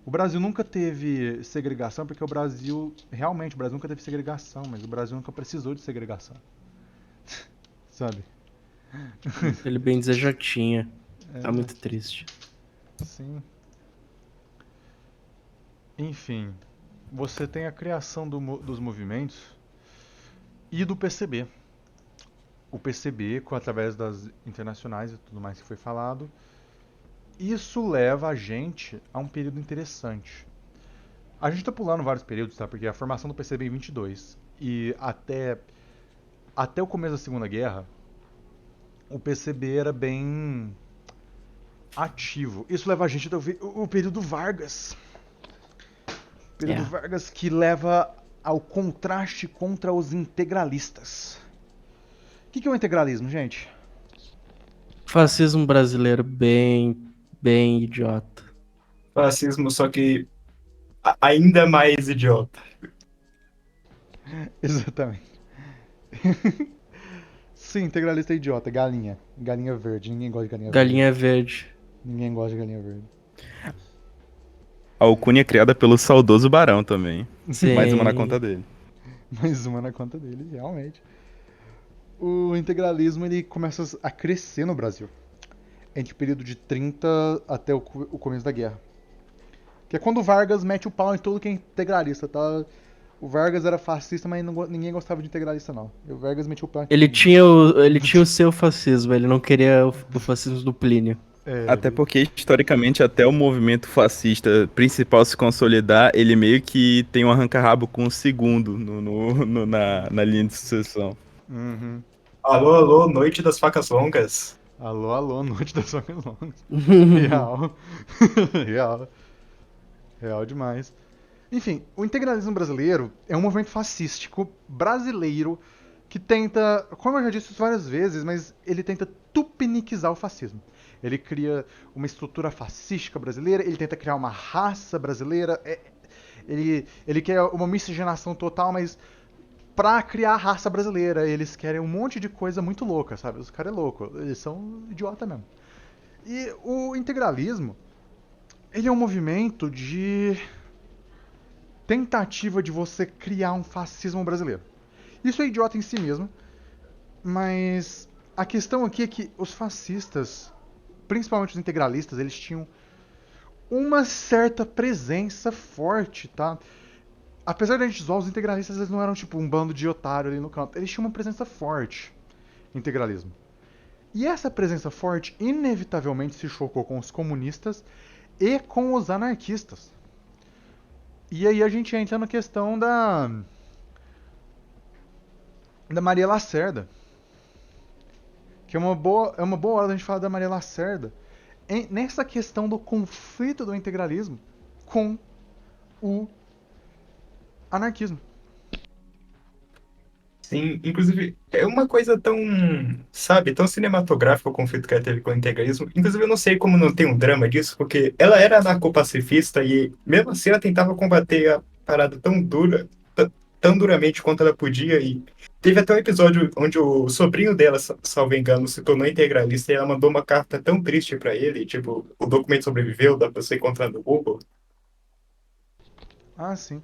O Brasil nunca teve segregação, porque realmente, o Brasil nunca teve segregação, mas o Brasil nunca precisou de segregação. Sabe? Ele bem dizer já tinha. Tá muito triste. Sim. Enfim, você tem a criação dos movimentos e do PCB. O PCB, através das internacionais e tudo mais que foi falado, isso leva a gente a um período interessante. A gente tá pulando vários períodos, tá? Porque a formação do PCB é em 22 e até o começo da Segunda Guerra, o PCB era bem ativo. Isso leva a gente a o período Vargas. O período Vargas que leva ao contraste contra os integralistas. O que é o integralismo, gente? Fascismo brasileiro bem idiota. Fascismo, só que ainda mais idiota. Exatamente. Sim, integralista é idiota. Galinha. Galinha verde. Ninguém gosta de galinha verde. Galinha verde. Ninguém gosta de galinha verde. A alcunha é criada pelo saudoso Barão também. Mais uma na Sim. conta dele. Mais uma na conta dele, realmente. O integralismo ele começa a crescer no Brasil. Entre o período de 30 até o começo da guerra. Que é quando o Vargas mete o pau em tudo que é integralista, tá? O Vargas era fascista, mas ninguém gostava de integralista, não. E o Vargas metia o pau em Ele todo mundo. tinha o seu fascismo, ele não queria o fascismo do Plínio. Até porque, historicamente, até o movimento fascista principal se consolidar, ele meio que tem um arranca-rabo com o segundo na linha de sucessão. Uhum. Alô, alô, noite das facas longas. Alô, alô, noite das vacas longas. Real. Real. Real demais. Enfim, o integralismo brasileiro é um movimento fascístico brasileiro que tenta, como eu já disse isso várias vezes, mas ele tenta tupiniquizar o fascismo. Ele cria uma estrutura fascística brasileira, ele tenta criar uma raça brasileira, ele quer uma miscigenação total, mas pra criar a raça brasileira, eles querem um monte de coisa muito louca, sabe? Os caras é louco, eles são idiota mesmo. E o integralismo, ele é um movimento de tentativa de você criar um fascismo brasileiro. Isso é idiota em si mesmo, mas a questão aqui é que os fascistas, principalmente os integralistas, eles tinham uma certa presença forte, tá? Apesar de a gente zoar, os integralistas eles não eram tipo um bando de otário ali no canto. Eles tinham uma presença forte no integralismo. E essa presença forte inevitavelmente se chocou com os comunistas e com os anarquistas. E aí a gente entra na questão da Maria Lacerda, que é uma boa hora da gente falar da Maria Lacerda nessa questão do conflito do integralismo com o anarquismo. Sim, inclusive, é uma coisa tão, sabe, tão cinematográfica o conflito que ela teve com o integralismo. Inclusive, eu não sei como não tem um drama disso, porque ela era anarcopacifista e, mesmo assim, ela tentava combater a parada tão dura, tão duramente quanto ela podia. E teve até um episódio onde o sobrinho dela, salvo engano, se tornou integralista e ela mandou uma carta tão triste pra ele, tipo, o documento sobreviveu, dá pra você encontrar no Google. Ah, sim.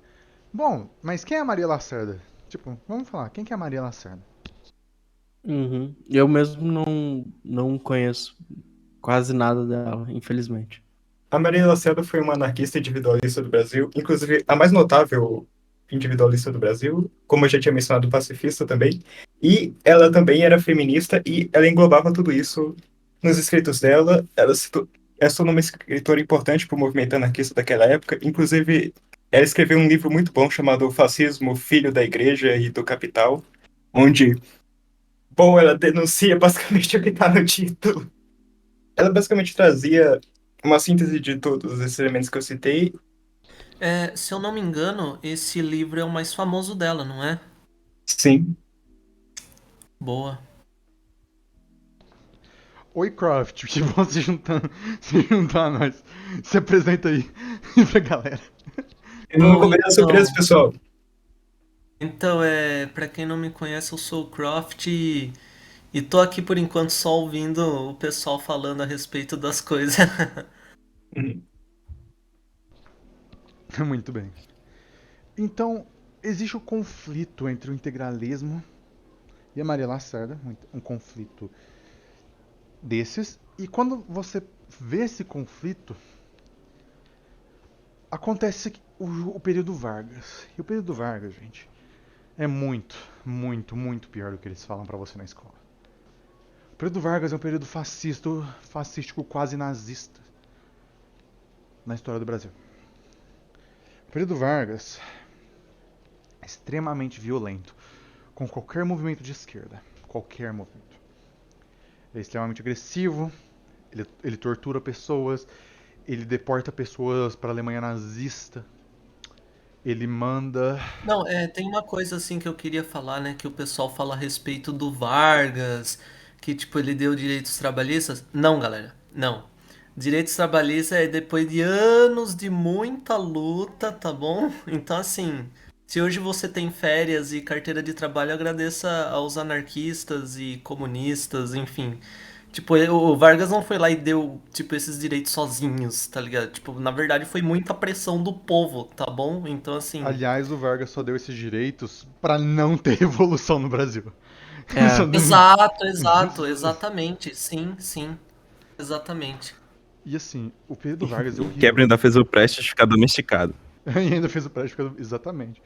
Bom, mas quem é a Maria Lacerda? Tipo, vamos falar, quem que é a Maria Lacerda? Uhum. Eu mesmo não conheço quase nada dela, infelizmente. A Maria Lacerda foi uma anarquista individualista do Brasil, inclusive a mais notável individualista do Brasil, como eu já tinha mencionado, pacifista também. E ela também era feminista e ela englobava tudo isso nos escritos dela. Ela se tornou uma escritora importante para o movimento anarquista daquela época. Inclusive, ela escreveu um livro muito bom chamado Fascismo, Filho da Igreja e do Capital, onde, bom, ela denuncia basicamente o que está no título. Ela basicamente trazia uma síntese de todos esses elementos que eu citei. Se eu não me engano, esse livro é o mais famoso dela, não é? Sim. Boa. Oi, Croft, que bom se juntar a nós. Se apresenta aí pra galera. Eu não Bom, comeria surpresa, pessoal. Então, pra quem não me conhece, eu sou o Croft e tô aqui por enquanto só ouvindo o pessoal falando a respeito das coisas. Uhum. Muito bem. Então, existe o conflito entre o integralismo e a Maria Lacerda, um conflito desses, e quando você vê esse conflito, acontece o período Vargas. E o período Vargas, gente, é muito, muito, muito pior do que eles falam pra você na escola. O período Vargas é um período fascístico quase nazista na história do Brasil. O período Vargas é extremamente violento com qualquer movimento de esquerda. Qualquer movimento. Ele é extremamente agressivo, ele tortura pessoas, ele deporta pessoas para a Alemanha nazista, ele manda... Não, tem uma coisa assim que eu queria falar, né? Que o pessoal fala a respeito do Vargas, que tipo, ele deu direitos trabalhistas. Não, galera, não. Direitos trabalhistas é depois de anos de muita luta, tá bom? Então, assim, se hoje você tem férias e carteira de trabalho, agradeça aos anarquistas e comunistas, enfim. Tipo, o Vargas não foi lá e deu, tipo, esses direitos sozinhos, tá ligado? Tipo, na verdade foi muita pressão do povo, tá bom? Então, assim, Aliás, o Vargas só deu esses direitos pra não ter revolução no Brasil. Ele só É, deu- exato, exato, exatamente. Sim, sim, exatamente. E assim, o período Vargas é Quebra horrível. ainda fez o Prestes ficar domesticado. E ainda fez o Prestes, exatamente.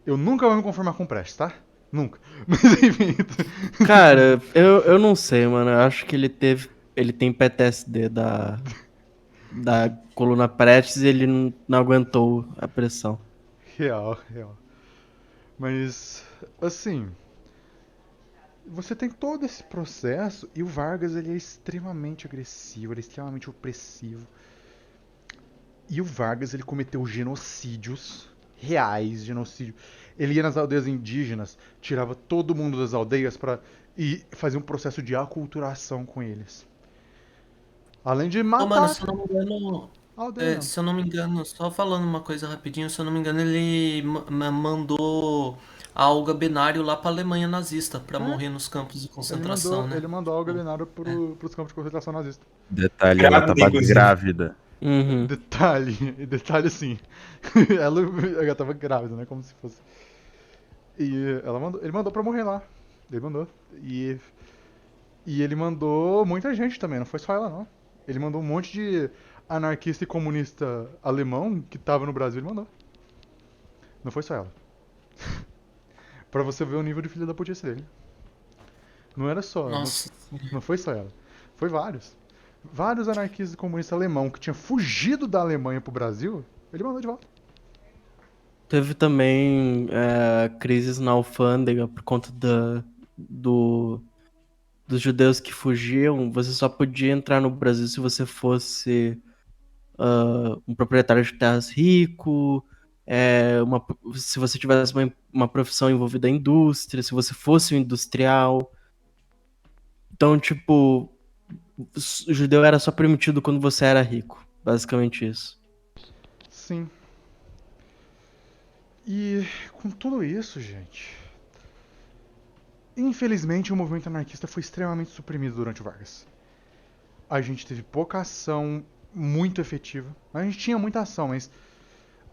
Eu nunca vou me conformar com o Prestes, tá? Nunca. Mas enfim. cara, eu não sei, mano. Eu acho que ele tem PTSD da coluna Prestes e ele não aguentou a pressão. Real, real. Mas, assim, você tem todo esse processo e o Vargas ele é extremamente agressivo, ele é extremamente opressivo. E o Vargas ele cometeu genocídios reais, genocídio. Ele ia nas aldeias indígenas, tirava todo mundo das aldeias para e fazia um processo de aculturação com eles. Além de Ô, mano, matar se eu não me engano, a aldeia mesmo. se eu não me engano, só falando uma coisa rapidinho, se eu não me engano, ele mandou a Olga Benário lá pra Alemanha nazista pra É, morrer nos campos de concentração, né? ele mandou a Olga Tipo, Benário é. pros campos de concentração nazista. Detalhe, ela Grávida, tava inclusive. grávida. Uhum. Detalhe assim. Ela tava grávida, né? Como se fosse. E ele mandou pra morrer lá. Ele mandou. E, e ele mandou muita gente também, não foi só ela não. Ele mandou um monte de anarquista e comunista alemão que tava no Brasil, ele mandou. Não foi só ela. Pra você ver o nível de filha da putice dele. Não era só. Não, Nossa. não foi só ela. Foi vários. Vários anarquistas e comunistas alemão que tinham fugido da Alemanha pro Brasil, ele mandou de volta. Teve também crises na alfândega por conta do, dos judeus que fugiam. Você só podia entrar no Brasil se você fosse um proprietário de terras rico, se você tivesse uma profissão envolvida em indústria, se você fosse um industrial. Então, tipo, o judeu era só permitido quando você era rico. Basicamente isso. Sim. E com tudo isso, gente, infelizmente o movimento anarquista foi extremamente suprimido durante o Vargas. A gente teve pouca ação muito efetiva. A gente tinha muita ação, mas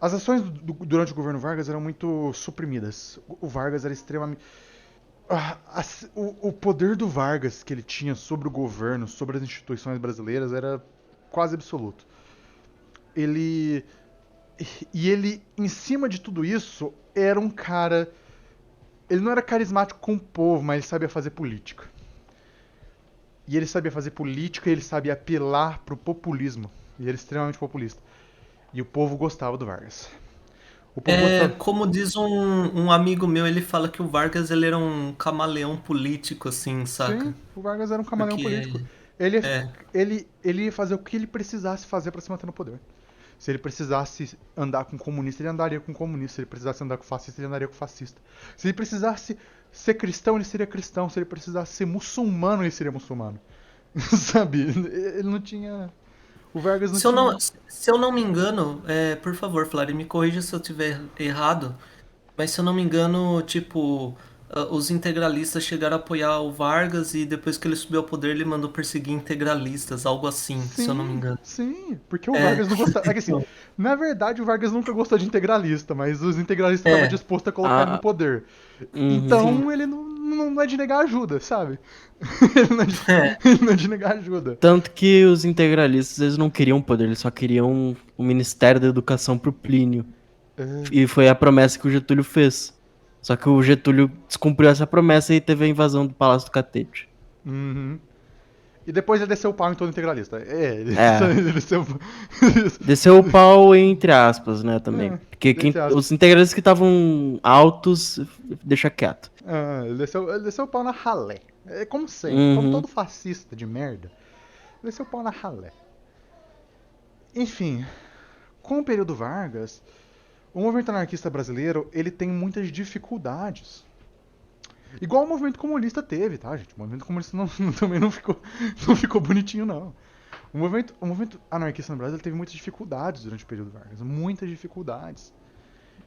as ações durante o governo Vargas eram muito suprimidas. O Vargas era extremamente. O poder do Vargas que ele tinha sobre o governo, sobre as instituições brasileiras, era quase absoluto. Ele. E ele, em cima de tudo isso, era um cara. Ele não era carismático com o povo, mas ele sabia fazer política. E ele sabia fazer política e ele sabia apelar pro populismo. E ele era extremamente populista. E o povo gostava do Vargas. O povo É, gostava. como diz um amigo meu, ele fala que o Vargas ele era um camaleão político, assim, Sim, saca? o Vargas era um camaleão político. Porque, Ele, é, ele ia fazer o que ele precisasse fazer para se manter no poder. Se ele precisasse andar com comunista, ele andaria com comunista. Se ele precisasse andar com fascista, ele andaria com fascista. Se ele precisasse ser cristão, ele seria cristão. Se ele precisasse ser muçulmano, ele seria muçulmano. Sabe? Ele não tinha. O Vargas não se eu não, tinha. se eu não me engano, por favor, Flávio, me corrija se eu tiver errado, mas se eu não me engano, tipo, os integralistas chegaram a apoiar o Vargas e depois que ele subiu ao poder, ele mandou perseguir integralistas, algo assim, se eu não me Sim, engano. sim, porque o É, Vargas não gostava. É que assim, na verdade o Vargas nunca gostou de integralista, mas os integralistas estavam é, dispostos a colocar ele no Ah, poder. uhum. sim. Então ele não é de negar ajuda, sabe? Ele não é de, É. ele não é de negar ajuda. Tanto que os integralistas eles não queriam poder, eles só queriam o Ministério da Educação pro Plínio. É, E foi a promessa que o Getúlio fez. Só que o Getúlio descumpriu essa promessa e teve a invasão do Palácio do Catete. uhum. E depois ele desceu o pau em todo integralista. É. Ele desceu. Desceu o pau entre aspas, né, também. É, Porque entre aspas. os integralistas que estavam altos, deixa quieto. Ele desceu o pau na ralé. É como sempre, como Uhum. todo fascista de merda. Ele desceu o pau na ralé. Enfim, com o período Vargas, o movimento anarquista brasileiro ele tem muitas dificuldades. Igual o movimento comunista teve, tá, gente? O movimento comunista também não ficou bonitinho, não. O movimento anarquista no Brasil ele teve muitas dificuldades durante o período Vargas. Muitas dificuldades.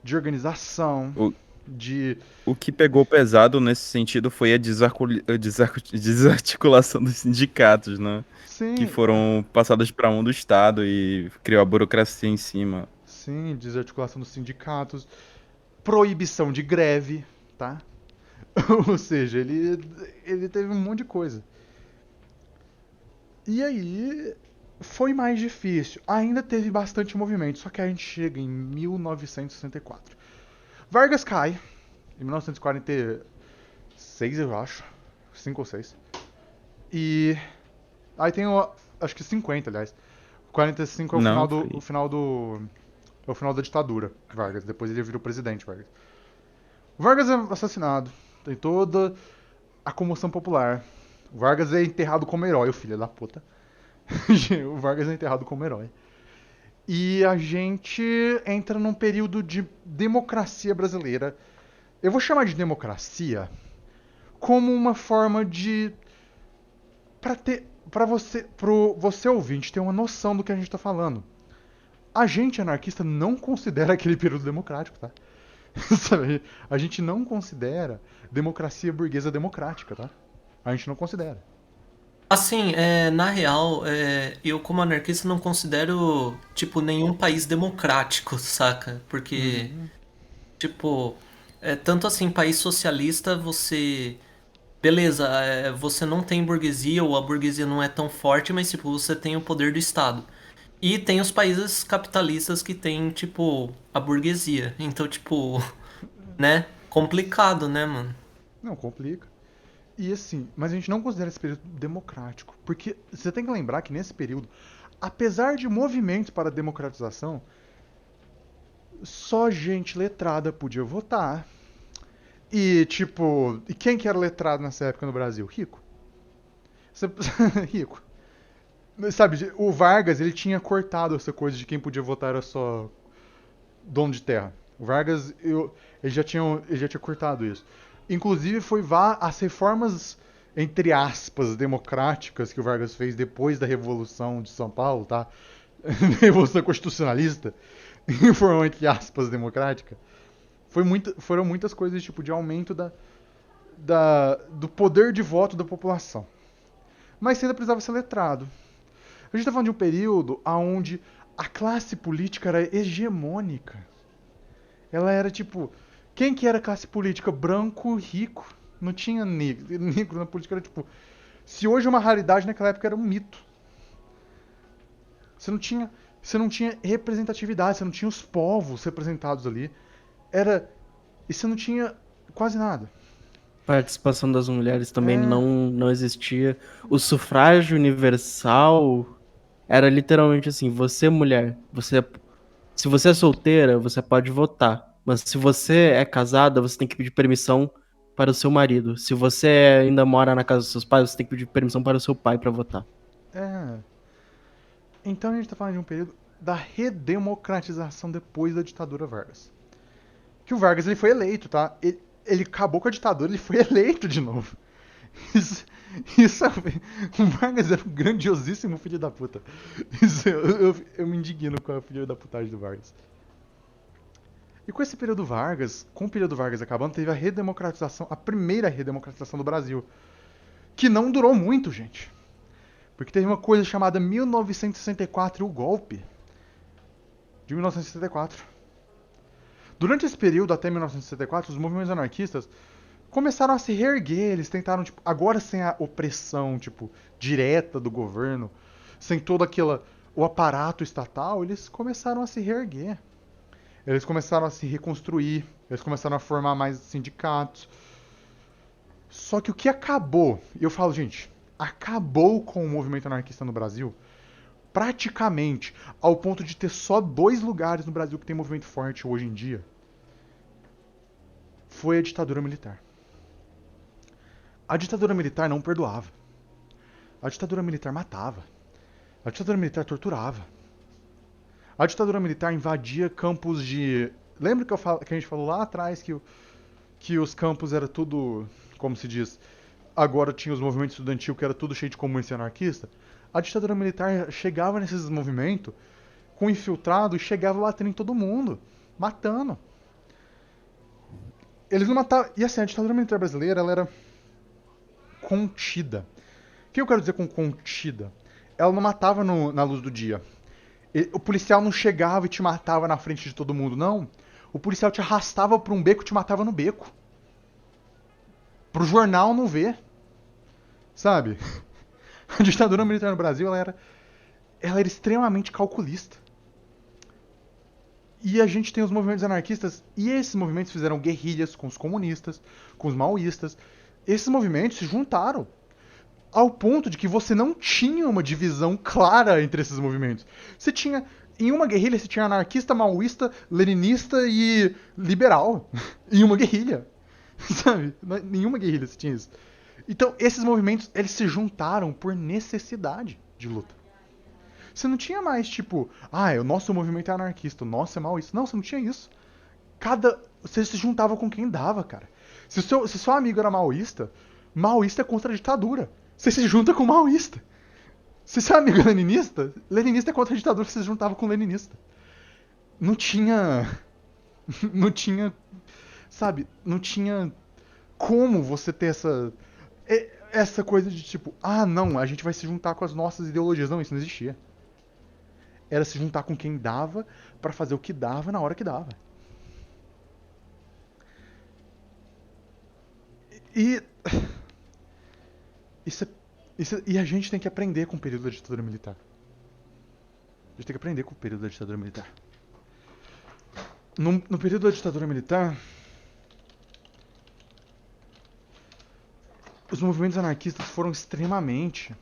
De organização, O, de... o que pegou pesado nesse sentido foi a desarticulação dos sindicatos, né? Que Sim, foram passadas para mão do Estado e criou a burocracia em cima. sim, desarticulação dos sindicatos, proibição de greve, tá? Ou seja, ele teve um monte de coisa. E aí foi mais difícil. Ainda teve bastante movimento, só que a gente chega em 1964. Vargas cai em 1946, eu acho. 5 ou 6. E aí tem acho que 50, aliás. 45 é o Não, final foi. é o final da ditadura, Vargas. Depois ele virou presidente, Vargas. O Vargas é assassinado. Tem toda a comoção popular. O Vargas é enterrado como herói, o filho da puta. O Vargas é enterrado como herói. E a gente entra num período de democracia brasileira. Eu vou chamar de democracia como uma forma de para você ouvinte ter uma noção do que a gente tá falando. A gente anarquista não considera aquele período democrático, tá? Sabe? A gente não considera democracia burguesa democrática, tá? A gente não considera. Assim, na real, eu como anarquista não considero, tipo, nenhum país democrático, saca? Porque, tipo, tanto assim, país socialista, você. Beleza, você não tem burguesia, ou a burguesia não é tão forte, mas, tipo, você tem o poder do Estado. E tem os países capitalistas que tem, tipo, a burguesia. Então, tipo, né? Complicado, né, mano? Não, complica. E assim, mas a gente não considera esse período democrático. Porque você tem que lembrar que nesse período, apesar de movimentos para a democratização, só gente letrada podia votar. E tipo, e quem que era letrado nessa época no Brasil? Rico. Rico. Sabe, o Vargas, ele tinha cortado essa coisa de quem podia votar era só dono de terra. O Vargas, ele já tinha cortado isso. Inclusive, foi as reformas, entre aspas, democráticas que o Vargas fez depois da Revolução de São Paulo, tá? Revolução Constitucionalista, em forma, entre aspas, democrática. Foram muitas coisas, tipo, de aumento do poder de voto da população. Mas você ainda precisava ser letrado. A gente tá falando de um período onde a classe política era hegemônica. Ela era tipo. Quem que era classe política? Branco, rico. Não tinha negro. Negro na política era tipo. Se hoje é uma raridade, naquela época era um mito. Você não tinha representatividade, você não tinha os povos representados ali. E você não tinha quase nada. Participação das mulheres também É, não existia. O sufrágio universal era literalmente assim, você mulher, se você é solteira, você pode votar. Mas se você é casada, você tem que pedir permissão para o seu marido. Se você ainda mora na casa dos seus pais, você tem que pedir permissão para o seu pai para votar. é. Então a gente tá falando de um período da redemocratização depois da ditadura Vargas. Que o Vargas ele foi eleito, tá? Ele acabou com a ditadura, ele foi eleito de novo. Isso, o Vargas era um grandiosíssimo filho da puta. Eu me indigno com a filha da putagem do Vargas. E com esse período Vargas, com o período Vargas acabando, teve a redemocratização, a primeira redemocratização do Brasil. Que não durou muito, gente. Porque teve uma coisa chamada 1964 e o golpe. De 1964. Durante esse período, até 1964, os movimentos anarquistas começaram a se reerguer, eles tentaram, tipo, agora sem a opressão, tipo, direta do governo, sem todo o aparato estatal, eles começaram a se reerguer. Eles começaram a se reconstruir, eles começaram a formar mais sindicatos. Só que o que acabou, e eu falo, gente, acabou com o movimento anarquista no Brasil, praticamente, ao ponto de ter só 2 lugares no Brasil que tem movimento forte hoje em dia, foi a ditadura militar. A ditadura militar não perdoava. A ditadura militar matava. A ditadura militar torturava. A ditadura militar invadia campos de... Lembra que a gente falou lá atrás que os campos era tudo como se diz, agora tinha os movimentos estudantil que era tudo cheio de comunista e anarquista, a ditadura militar chegava nesses movimentos com infiltrado e chegava batendo em todo mundo, matando. Eles não matavam... E assim, a ditadura militar brasileira, ela era contida. O que eu quero dizer com contida? Ela não matava na luz do dia. O policial não chegava e te matava na frente de todo mundo, não. O policial te arrastava pra um beco e te matava no beco. Pro jornal não ver. Sabe? A ditadura militar no Brasil, ela era extremamente calculista. E a gente tem os movimentos anarquistas, e esses movimentos fizeram guerrilhas com os comunistas, com os maoístas. Esses movimentos se juntaram ao ponto de que você não tinha uma divisão clara entre esses movimentos. Você tinha, em uma guerrilha, você tinha anarquista, maoísta, leninista e liberal. Em uma guerrilha. Sabe? Em nenhuma guerrilha você tinha isso. Então, esses movimentos, eles se juntaram por necessidade de luta. Você não tinha mais, tipo, o nosso movimento é anarquista, o nosso é maoísta. Não, você não tinha isso. Você se juntava com quem dava, cara. Se seu amigo era maoísta, maoísta é contra a ditadura. Você se junta com maoísta. Se seu amigo é leninista, leninista é contra a ditadura, você se juntava com leninista. Não tinha... Não tinha... Sabe? Não tinha como você ter essa coisa de tipo, não, a gente vai se juntar com as nossas ideologias. Não, isso não existia. Era se juntar com quem dava pra fazer o que dava na hora que dava. E a gente tem que aprender com o período da ditadura militar. A gente tem que aprender com o período da ditadura militar. No período da ditadura militar, os movimentos anarquistas foram extremamente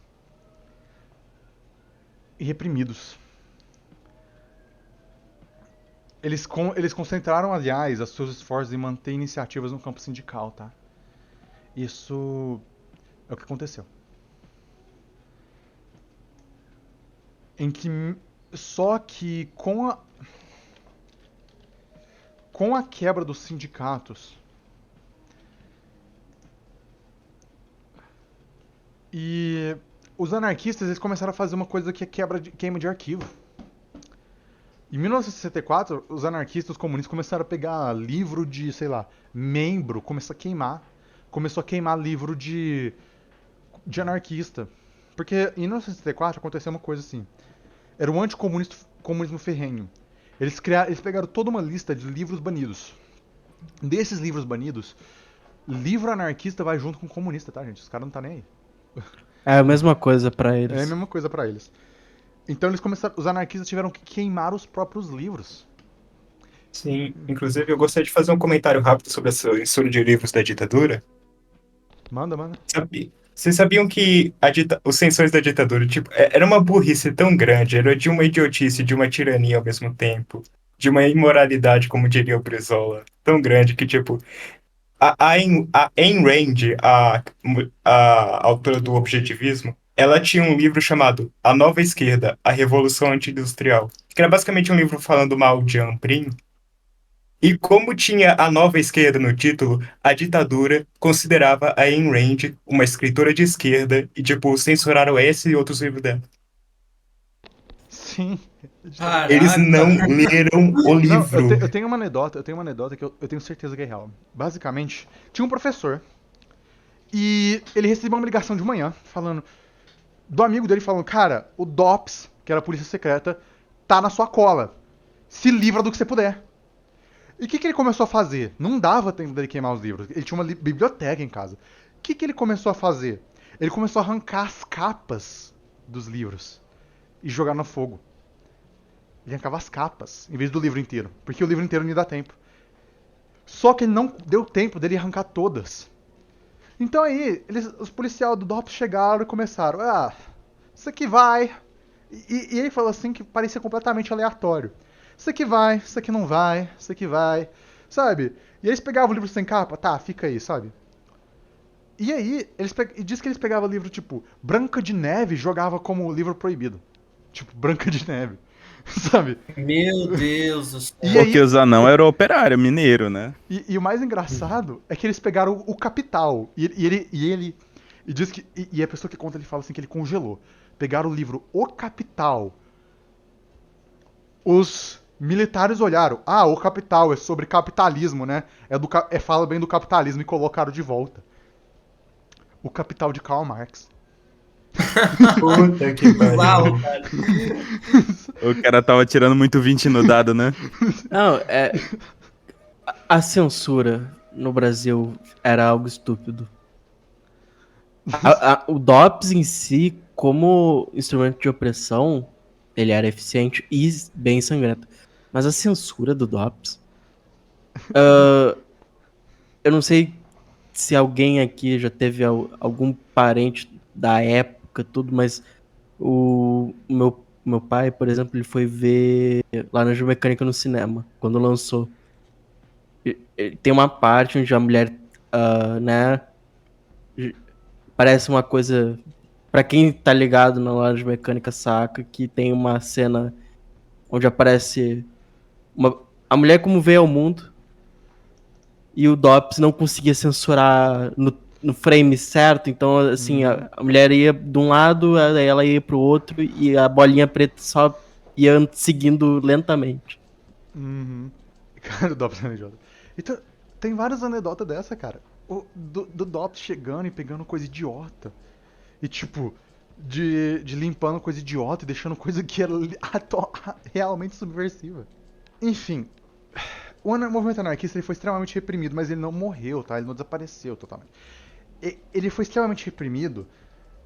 reprimidos. Eles concentraram, aliás, os seus esforços em manter iniciativas no campo sindical, tá? Isso é o que aconteceu. Só que com a quebra dos sindicatos e os anarquistas, eles começaram a fazer uma coisa que é queima de arquivo. Em 1964, os anarquistas, os comunistas começaram a pegar livro de, sei lá, membro, começou a queimar livro de anarquista. Porque em 1964 aconteceu uma coisa assim. Era o anticomunismo ferrenho. Eles pegaram toda uma lista de livros banidos. Desses livros banidos, livro anarquista vai junto com comunista, tá, gente? Os caras não tá nem aí. É a mesma coisa pra eles. É a mesma coisa pra eles. Então os anarquistas tiveram que queimar os próprios livros. Sim, inclusive eu gostaria de fazer um comentário rápido sobre a censura de livros da ditadura. Manda. Vocês sabiam que os censores da ditadura, tipo, era uma burrice tão grande, era de uma idiotice, de uma tirania ao mesmo tempo, de uma imoralidade, como diria o Brizola, tão grande que, tipo, a Ayn Rand, a autora do Objetivismo, ela tinha um livro chamado A Nova Esquerda, A Revolução Anti-Industrial, que era basicamente um livro falando mal de Amprim. E como tinha a Nova Esquerda no título, a ditadura considerava a Ayn Rand uma escritora de esquerda e, tipo, censuraram esse e outros livros dela. Sim. Eles não Caraca. leram o Não, livro. eu tenho uma anedota que eu tenho certeza que é real. Basicamente, tinha um professor e ele recebeu uma ligação de manhã do amigo dele falando, cara, o DOPS, que era a polícia secreta, tá na sua cola. Se livra do que você puder. E o que ele começou a fazer? Não dava tempo dele queimar os livros. Ele tinha uma biblioteca em casa. O que ele começou a fazer? Ele começou a arrancar as capas dos livros e jogar no fogo. Ele arrancava as capas, em vez do livro inteiro. Porque o livro inteiro não ia dar tempo. Só que não deu tempo dele arrancar todas. Então aí, os policiais do DOPS chegaram e começaram. Isso aqui vai. E ele falou assim que parecia completamente aleatório. Isso aqui vai, isso aqui não vai, isso aqui vai. Sabe? E aí eles pegavam o livro sem capa, tá, fica aí, sabe? E aí, diz que eles pegavam o livro tipo Branca de Neve e jogava como livro proibido. Tipo, Branca de Neve. sabe? Meu Deus do céu. E aí, Porque o Zanão era operário, mineiro, né? e o mais engraçado é que eles pegaram o Capital. E diz que. E a pessoa que conta, ele fala assim que ele congelou. Pegaram o livro O Capital. Os militares olharam. Ah, o Capital é sobre capitalismo, né? Fala bem do capitalismo e colocaram de volta. O Capital de Karl Marx. Puta que Uau, pariu. cara. O cara tava tirando muito 20 no dado, né? Não, a censura no Brasil era algo estúpido. O DOPS em si, como instrumento de opressão, ele era eficiente e bem sangrento. Mas a censura do DOPS. Eu não sei se alguém aqui já teve algum parente da época, tudo, mas o meu pai, por exemplo, ele foi ver Laranja Mecânica no cinema, quando lançou. Tem uma parte onde a mulher, né, parece uma coisa. Pra quem tá ligado na Laranja Mecânica saca que tem uma cena onde aparece a mulher como veio ao mundo e o DOPS não conseguia censurar no frame certo, então assim, a mulher ia de um lado, aí ela ia pro outro e a bolinha preta só ia seguindo lentamente. Uhum. Cara, o Dops é idiota. Então, tem várias anedotas dessa, cara. Do Dops chegando e pegando coisa idiota. E tipo, de limpando coisa idiota e deixando coisa que era realmente subversiva. Enfim, o movimento anarquista ele foi extremamente reprimido, mas ele não morreu, tá? Ele não desapareceu totalmente. Ele foi extremamente reprimido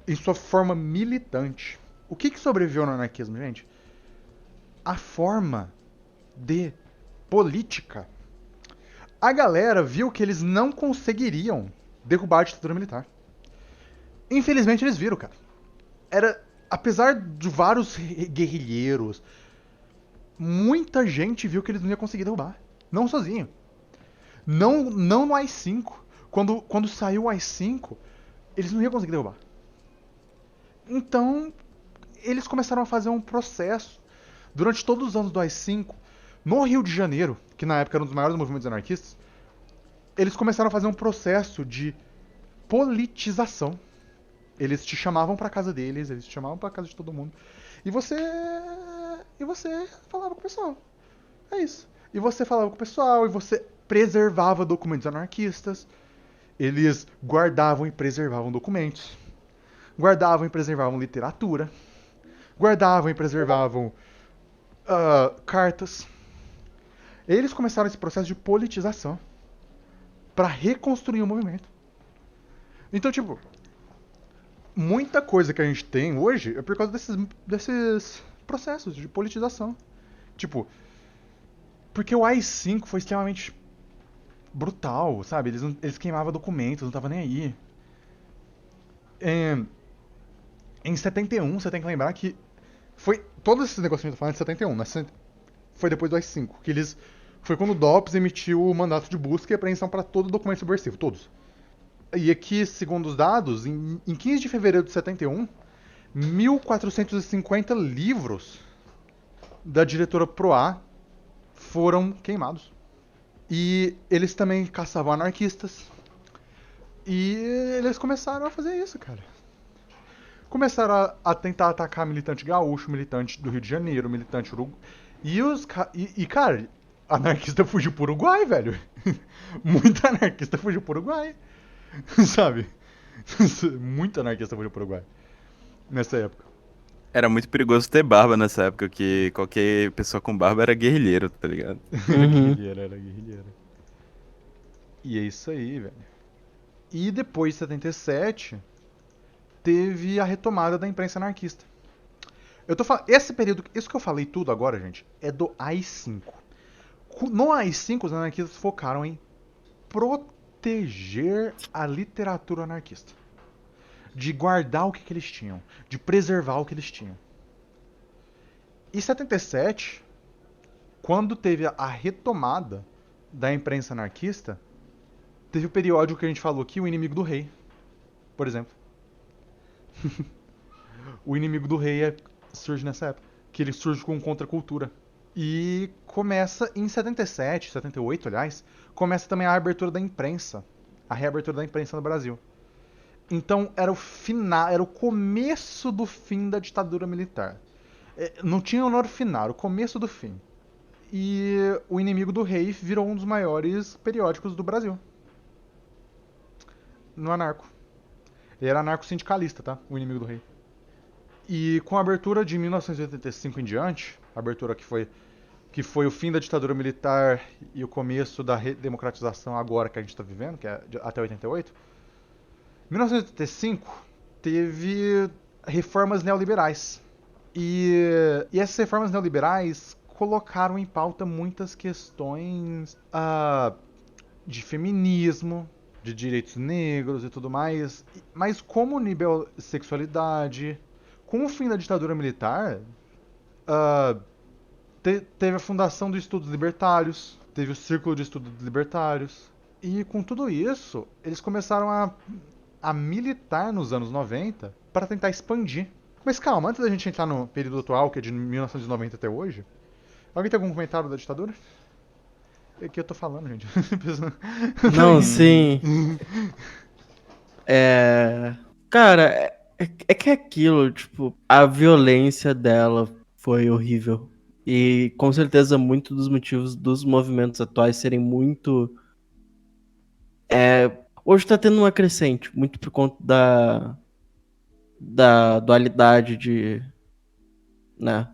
em sua forma militante. O que sobreviveu no anarquismo, gente? A forma de política. A galera viu que eles não conseguiriam derrubar a ditadura militar. Infelizmente eles viram, cara. Apesar de vários guerrilheiros, muita gente viu que eles não iam conseguir derrubar. Não sozinho. Não no AI-5. Quando saiu o AI-5, eles não iam conseguir derrubar. Então, eles começaram a fazer um processo durante todos os anos do AI-5, no Rio de Janeiro, que na época era um dos maiores movimentos anarquistas. Eles começaram a fazer um processo de politização. Eles te chamavam pra casa deles, eles te chamavam pra casa de todo mundo. E você falava com o pessoal. É isso. E você falava com o pessoal, e você preservava documentos anarquistas. Eles guardavam e preservavam documentos. Guardavam e preservavam literatura. Guardavam e preservavam cartas. Eles começaram esse processo de politização pra reconstruir o movimento. Então, tipo, muita coisa que a gente tem hoje é por causa desses processos de politização. Tipo, porque o AI-5 foi extremamente brutal, sabe? Eles queimavam documentos, não tava nem aí. Em 71, você tem que lembrar que foi todos esses negócios que eu tô falando de 71, né? Foi depois do AI-5, que eles foi quando o DOPS emitiu o mandato de busca e apreensão para todo documento subversivo, todos. E aqui, segundo os dados, em 15 de fevereiro de 71, 1.450 livros da diretora Proá foram queimados. E eles também caçavam anarquistas. E eles começaram a fazer isso, cara. Começaram a tentar atacar militante gaúcho, militante do Rio de Janeiro, militante uruguai. Cara, anarquista fugiu pro Uruguai, velho. Muita anarquista fugiu pro Uruguai. Sabe? Muito anarquista fugiu pro Uruguai. Nessa época. Era muito perigoso ter barba nessa época, que qualquer pessoa com barba era guerrilheiro, tá ligado? Era guerrilheira. E é isso aí, velho. E depois de 77, teve a retomada da imprensa anarquista. Esse período, isso que eu falei tudo agora, gente, é do AI-5. No AI-5, os anarquistas focaram em proteger a literatura anarquista. De guardar o que eles tinham. De preservar o que eles tinham. Em 77, quando teve a retomada da imprensa anarquista, teve o periódico que a gente falou aqui, O Inimigo do Rei, por exemplo. O Inimigo do Rei surge nessa época. que ele surge com contracultura. E começa em 77, 78, aliás, começa também a abertura da imprensa, a reabertura da imprensa no Brasil. Então era o final, era o começo do fim da ditadura militar. Não tinha no final, era o começo do fim. E o Inimigo do Rei virou um dos maiores periódicos do Brasil. No Anarco. Ele era anarco-sindicalista, tá? O Inimigo do Rei. E com a abertura de 1985 em diante, a abertura que foi o fim da ditadura militar e o começo da redemocratização agora que a gente está vivendo, que é até 88, 1985 teve reformas neoliberais. E essas reformas neoliberais colocaram em pauta muitas questões de feminismo, de direitos negros e tudo mais. Mas como o nível de sexualidade, com o fim da ditadura militar, teve a fundação dos Estudos Libertários, teve o Círculo de Estudos Libertários. E com tudo isso, eles começaram a militar nos anos 90 para tentar expandir. Mas calma, antes da gente entrar no período atual, que é de 1990 até hoje, alguém tem algum comentário da ditadura? É que eu tô falando, gente. Não, sim. Cara, é que é aquilo, tipo, a violência dela foi horrível. E com certeza muito dos motivos dos movimentos atuais serem muito. Hoje tá tendo uma crescente, muito por conta da dualidade de. Né?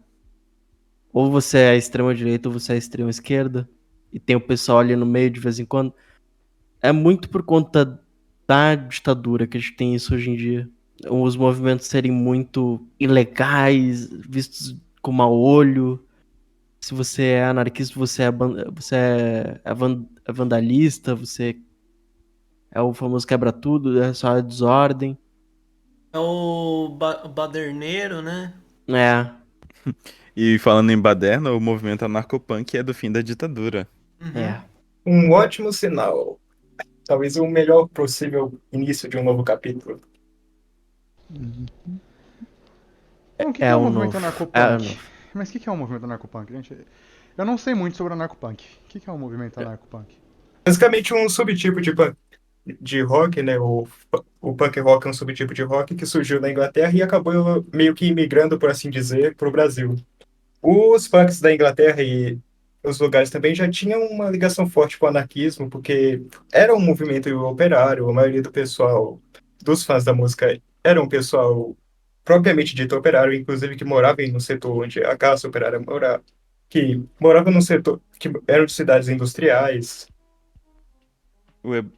Ou você é extrema direita ou você é extrema esquerda. E tem o pessoal ali no meio de vez em quando. É muito por conta da ditadura que a gente tem isso hoje em dia. Os movimentos serem muito ilegais, vistos com mau olho. Se você é anarquista, você é vandalista, você é o famoso quebra-tudo, é só a desordem. É o baderneiro, né? É, E falando em baderna, o movimento anarcopunk é do fim da ditadura. Uhum. é. Um ótimo sinal. Talvez o melhor possível início de um novo capítulo. Bom, o que É é o o movimento novo. anarcopunk? Mas o que é o movimento anarcopunk, gente? Eu não sei muito sobre anarcopunk. O que é o movimento anarcopunk? Basicamente um subtipo de rock, né? O punk rock é um subtipo de rock que surgiu na Inglaterra e acabou meio que imigrando, por assim dizer, para o Brasil. Os punks da Inglaterra e os lugares também já tinham uma ligação forte com o anarquismo, porque era um movimento operário, a maioria do pessoal, dos fãs da música, era um pessoal propriamente dito operário, inclusive que morava no setor onde a classe operária morava, que morava no setor, que eram de cidades industriais.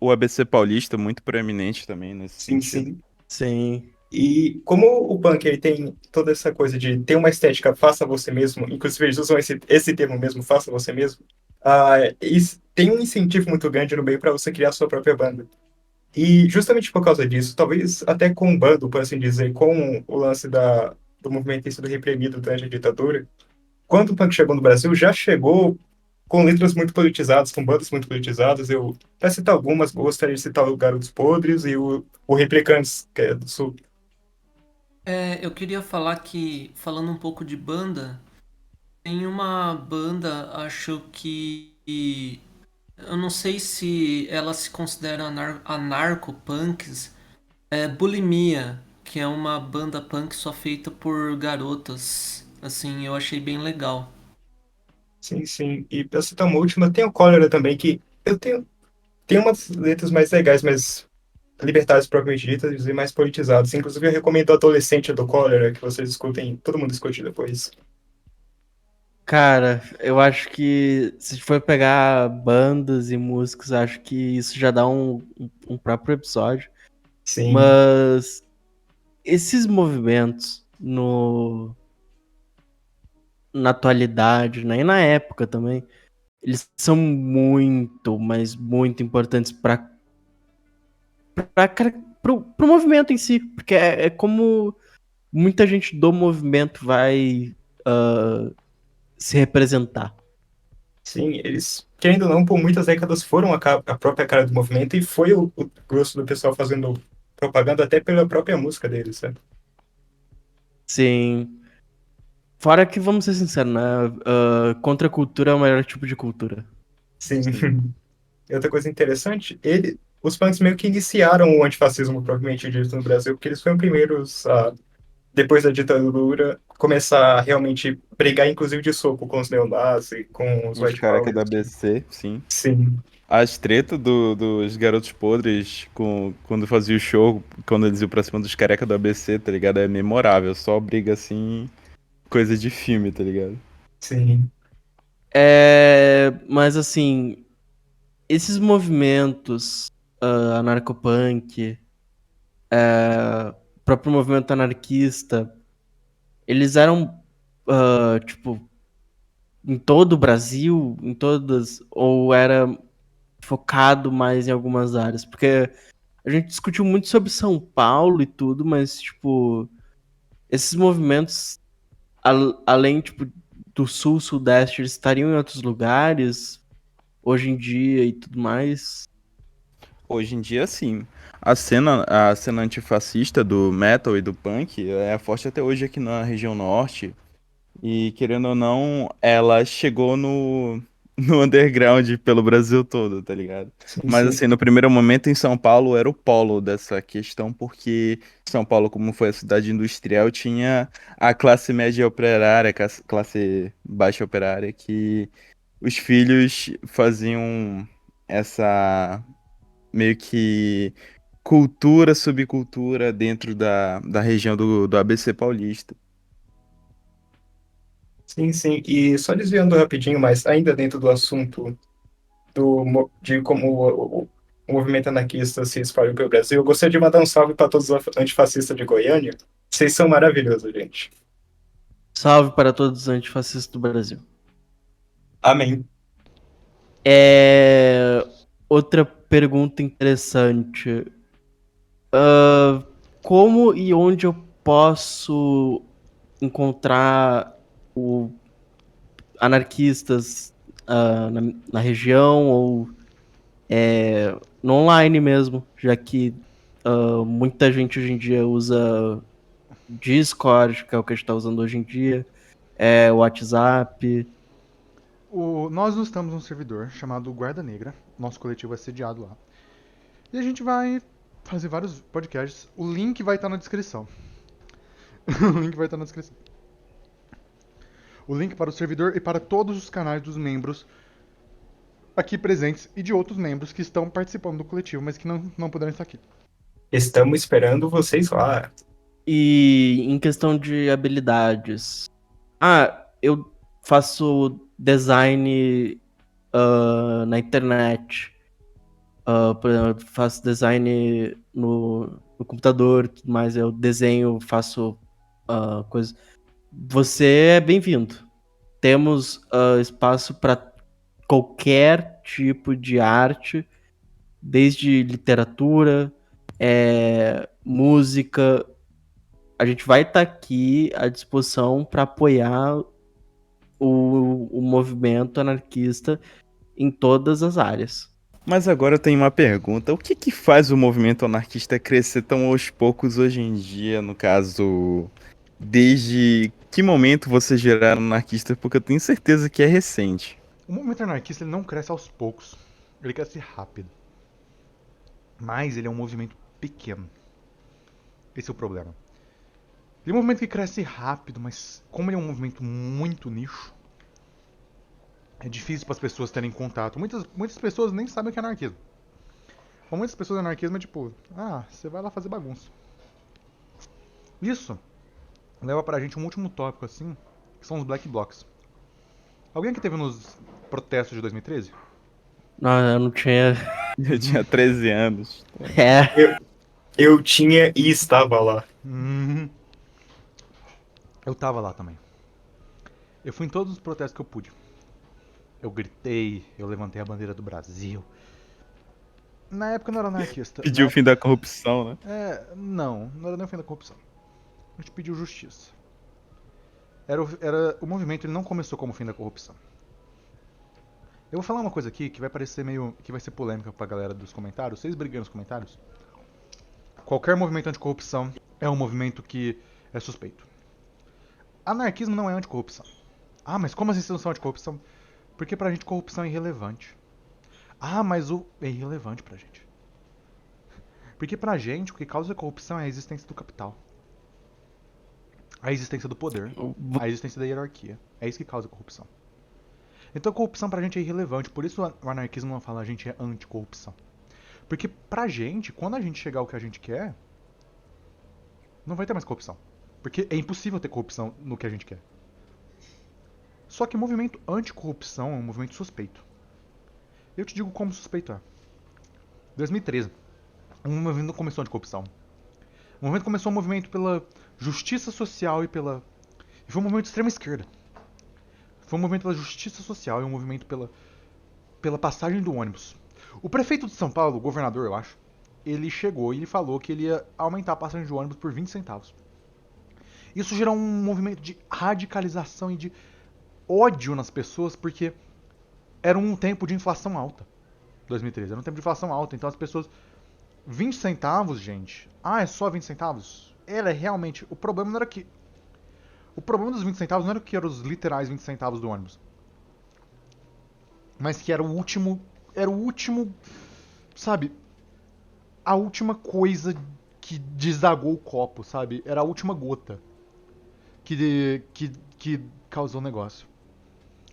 O ABC paulista, muito proeminente também nesse Sim, sentido. sim. Sim. E como o punk ele tem toda essa coisa de ter uma estética faça você mesmo, inclusive eles usam esse termo mesmo, faça você mesmo, tem um incentivo muito grande no meio para você criar sua própria banda. E justamente por causa disso, talvez até combando, por assim dizer, com o lance do movimento ter sido reprimido durante a ditadura, quando o punk chegou no Brasil, já chegou com letras muito politizadas, com bandas muito politizadas. Eu, para citar algumas, gostaria de citar o Garotos Podres e o Replicantes, que é do Sul. Eu queria falar que, falando um pouco de banda, tem uma banda, acho que. Eu não sei se ela se considera anarco-punks. É Bulimia, que é uma banda punk só feita por garotas. Assim, eu achei bem legal. Sim, sim. E para citar uma última, tem o Cólera também, que tem umas letras mais legais, mais libertárias propriamente ditas e mais politizadas. Inclusive, eu recomendo o Adolescente do Cólera, que vocês escutem, todo mundo escute depois. Cara, eu acho que se for pegar bandas e músicos, acho que isso já dá um próprio episódio. Sim, Mas esses movimentos na atualidade, né, e na época também, eles são muito, mas muito importantes pro movimento em si. Porque é como muita gente do movimento vai se representar. sim, eles, querendo ou não, por muitas décadas foram a própria cara do movimento e foi o grosso do pessoal fazendo propaganda até pela própria música deles, sabe? Sim. Fora que, vamos ser sinceros, né? Contracultura é o melhor tipo de cultura. Sim. E outra coisa interessante, os punks meio que iniciaram o antifascismo propriamente dito no Brasil, porque eles foram os primeiros a, depois da ditadura, começar a realmente brigar, inclusive de soco com os neonazis, com os Os white careca da powers. ABC, sim. Sim, As tretas dos garotos podres quando fazia o show, quando eles iam pra cima dos careca do ABC, tá ligado? É memorável. Só briga assim, coisa de filme, tá ligado? sim. Mas assim, esses movimentos, anarcopunk, o próprio movimento anarquista, eles eram, tipo, em todo o Brasil, em todas, ou era focado mais em algumas áreas? Porque a gente discutiu muito sobre São Paulo e tudo, mas, tipo, esses movimentos, além, tipo, do sul, sudeste, eles estariam em outros lugares, hoje em dia e tudo mais? Hoje em dia, sim. A cena antifascista do metal e do punk é forte até hoje aqui na região norte. E, querendo ou não, ela chegou no underground pelo Brasil todo, tá ligado? Sim, Mas, sim. assim, no primeiro momento em São Paulo era o polo dessa questão, porque São Paulo, como foi a cidade industrial, tinha a classe média operária, classe baixa operária, que os filhos faziam essa meio que cultura, subcultura dentro da região do ABC Paulista. Sim, sim. E só desviando rapidinho, mas ainda dentro do assunto de como o movimento anarquista se espalhou pelo Brasil, eu gostaria de mandar um salve para todos os antifascistas de Goiânia. Vocês são maravilhosos, gente. Salve para todos os antifascistas do Brasil. Amém. Outra pergunta interessante. Como e onde eu posso encontrar o anarquistas na região ou no online mesmo, já que muita gente hoje em dia usa Discord, que é o que a gente está usando hoje em dia, WhatsApp. Nós estamos num servidor chamado Guarda Negra. Nosso coletivo é sediado lá. E a gente vai fazer vários podcasts. O link vai estar na descrição. O link vai estar na descrição. O link para o servidor e para todos os canais dos membros aqui presentes e de outros membros que estão participando do coletivo, mas que não puderam estar aqui. Estamos esperando vocês lá. E em questão de habilidades. Eu faço design na internet. Por exemplo, eu faço design no computador e tudo mais. Eu desenho, faço coisas. Você é bem-vindo. Temos espaço para qualquer tipo de arte, desde literatura, música. A gente vai estar aqui à disposição para apoiar o movimento anarquista em todas as áreas. Mas agora eu tenho uma pergunta. O que que faz o movimento anarquista crescer tão aos poucos hoje em dia, no caso, desde que momento vocês viraram anarquista? Porque eu tenho certeza que é recente. O movimento anarquista ele não cresce aos poucos. Ele cresce rápido. Mas ele é um movimento pequeno. Esse é o problema. Ele é um movimento que cresce rápido, mas como ele é um movimento muito nicho, é difícil para as pessoas terem contato. Muitas pessoas nem sabem o que é anarquismo. Para muitas pessoas, anarquismo é tipo, você vai lá fazer bagunça. Isso leva pra gente um último tópico assim, que são os black blocs. Alguém que teve nos protestos de 2013? Não, eu não tinha. Eu tinha 13 anos. Eu tinha e estava lá. Eu tava lá também. Eu fui em todos os protestos que eu pude. Eu gritei, eu levantei a bandeira do Brasil. Na época eu não era anarquista. Pediu o fim da corrupção, né? Não era nem o fim da corrupção. A gente pediu justiça. O movimento ele não começou como o fim da corrupção. Eu vou falar uma coisa aqui que vai parecer meio. Que vai ser polêmica pra galera dos comentários. Vocês brigando nos comentários. Qualquer movimento anticorrupção é um movimento que é suspeito. Anarquismo não é anticorrupção. Ah, mas como assim vocês não são anticorrupção? Porque pra gente corrupção é irrelevante. Ah, mas o... é irrelevante pra gente. Porque pra gente o que causa corrupção é a existência do capital. A existência do poder. A existência da hierarquia. É isso que causa corrupção. Então a corrupção pra gente é irrelevante. Por isso o anarquismo não fala a gente é anticorrupção. Porque pra gente, quando a gente chegar ao que a gente quer, não vai ter mais corrupção. Porque é impossível ter corrupção no que a gente quer. Só que o movimento anticorrupção é um movimento suspeito. Eu te digo como suspeito é. 2013. Um movimento não começou anticorrupção. O movimento começou um movimento pela justiça social e pela... E foi um movimento de extrema esquerda. Foi um movimento pela justiça social e um movimento pela passagem do ônibus. O prefeito de São Paulo, o governador, eu acho, ele chegou e ele falou que ele ia aumentar a passagem de ônibus por 20 centavos. Isso gerou um movimento de radicalização e de ódio nas pessoas, porque era um tempo de inflação alta. 2013, era um tempo de inflação alta, então as pessoas... 20 centavos, gente. Ah, é só 20 centavos? Era realmente... O problema não era que... O problema dos 20 centavos não era que eram os literais 20 centavos do ônibus. Mas que era o último... Era o último... Sabe? A última coisa que desagou o copo, sabe? Era a última gota que causou o negócio.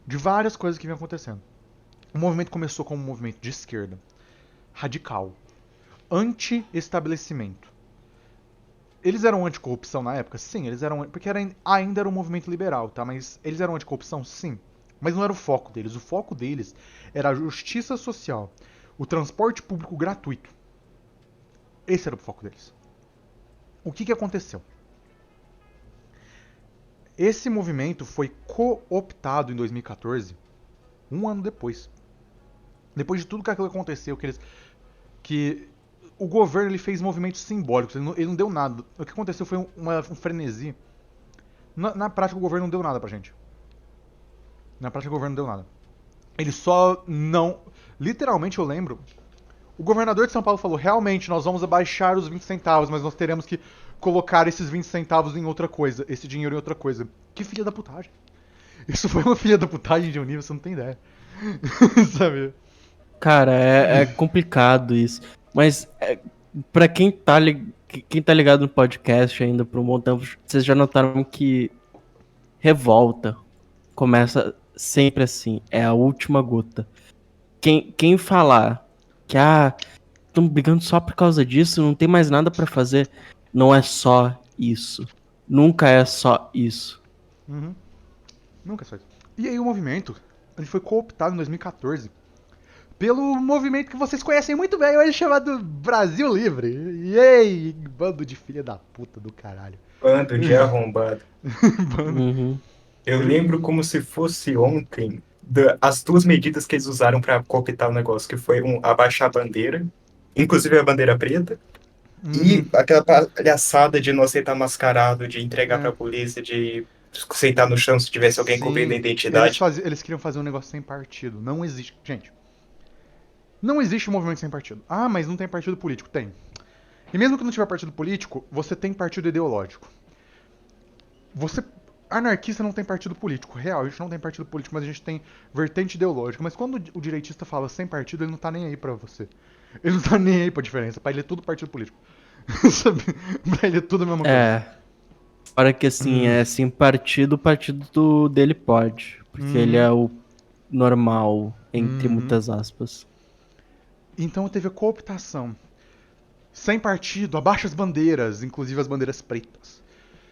De várias coisas que vinham acontecendo. O movimento começou como um movimento de esquerda. Radical. Anti-estabelecimento. Eles eram anticorrupção na época? Sim, eles eram... Porque ainda era um movimento liberal, tá? Mas eles eram anticorrupção? Sim. Mas não era o foco deles. O foco deles era a justiça social. O transporte público gratuito. Esse era o foco deles. O que aconteceu? Esse movimento foi cooptado em 2014, um ano depois. Depois de tudo que aquilo aconteceu, que o governo ele fez movimentos simbólicos, ele não deu nada. O que aconteceu foi um frenesi. Na prática, o governo não deu nada pra gente. Na prática, o governo não deu nada. Ele só não... Literalmente, eu lembro... O governador de São Paulo falou, realmente, nós vamos abaixar os 20 centavos, mas nós teremos que colocar esses 20 centavos em outra coisa, esse dinheiro em outra coisa. Que filha da putagem. Isso foi uma filha da putagem de um nível, você não tem ideia. Sabe? Cara, é complicado isso. Mas pra quem tá ligado no podcast ainda por um bom tempo, vocês já notaram que revolta começa sempre assim. É a última gota. Quem falar que estão brigando só por causa disso, não tem mais nada pra fazer, não é só isso. Nunca é só isso. Uhum. Nunca é só isso. E aí o movimento, ele foi cooptado em 2014 pelo movimento que vocês conhecem muito bem hoje, chamado Brasil Livre. E aí, bando de filha da puta do caralho. Bando de arrombado. Bando. Uhum. Eu lembro como se fosse ontem as duas medidas que eles usaram pra cooptar o negócio, que foi abaixar a bandeira, inclusive a bandeira preta, e aquela palhaçada de não aceitar mascarado, de entregar pra polícia, de sentar no chão se tivesse alguém cobrindo a identidade. Eles queriam fazer um negócio sem partido. Não existe. Gente, não existe um movimento sem partido. Ah, mas não tem partido político. Tem. E mesmo que não tiver partido político, você tem partido ideológico. Anarquista não tem partido político. Real, a gente não tem partido político, mas a gente tem vertente ideológica. Mas quando o direitista fala sem partido, ele não tá nem aí pra você. Ele não tá nem aí pra diferença. Pra ele é tudo partido político. Sabe? Pra ele é tudo a mesma coisa. Para que assim, sem partido, o partido dele pode. Porque ele é o normal, entre muitas aspas. Então teve a cooptação. Sem partido, abaixa as bandeiras, inclusive as bandeiras pretas.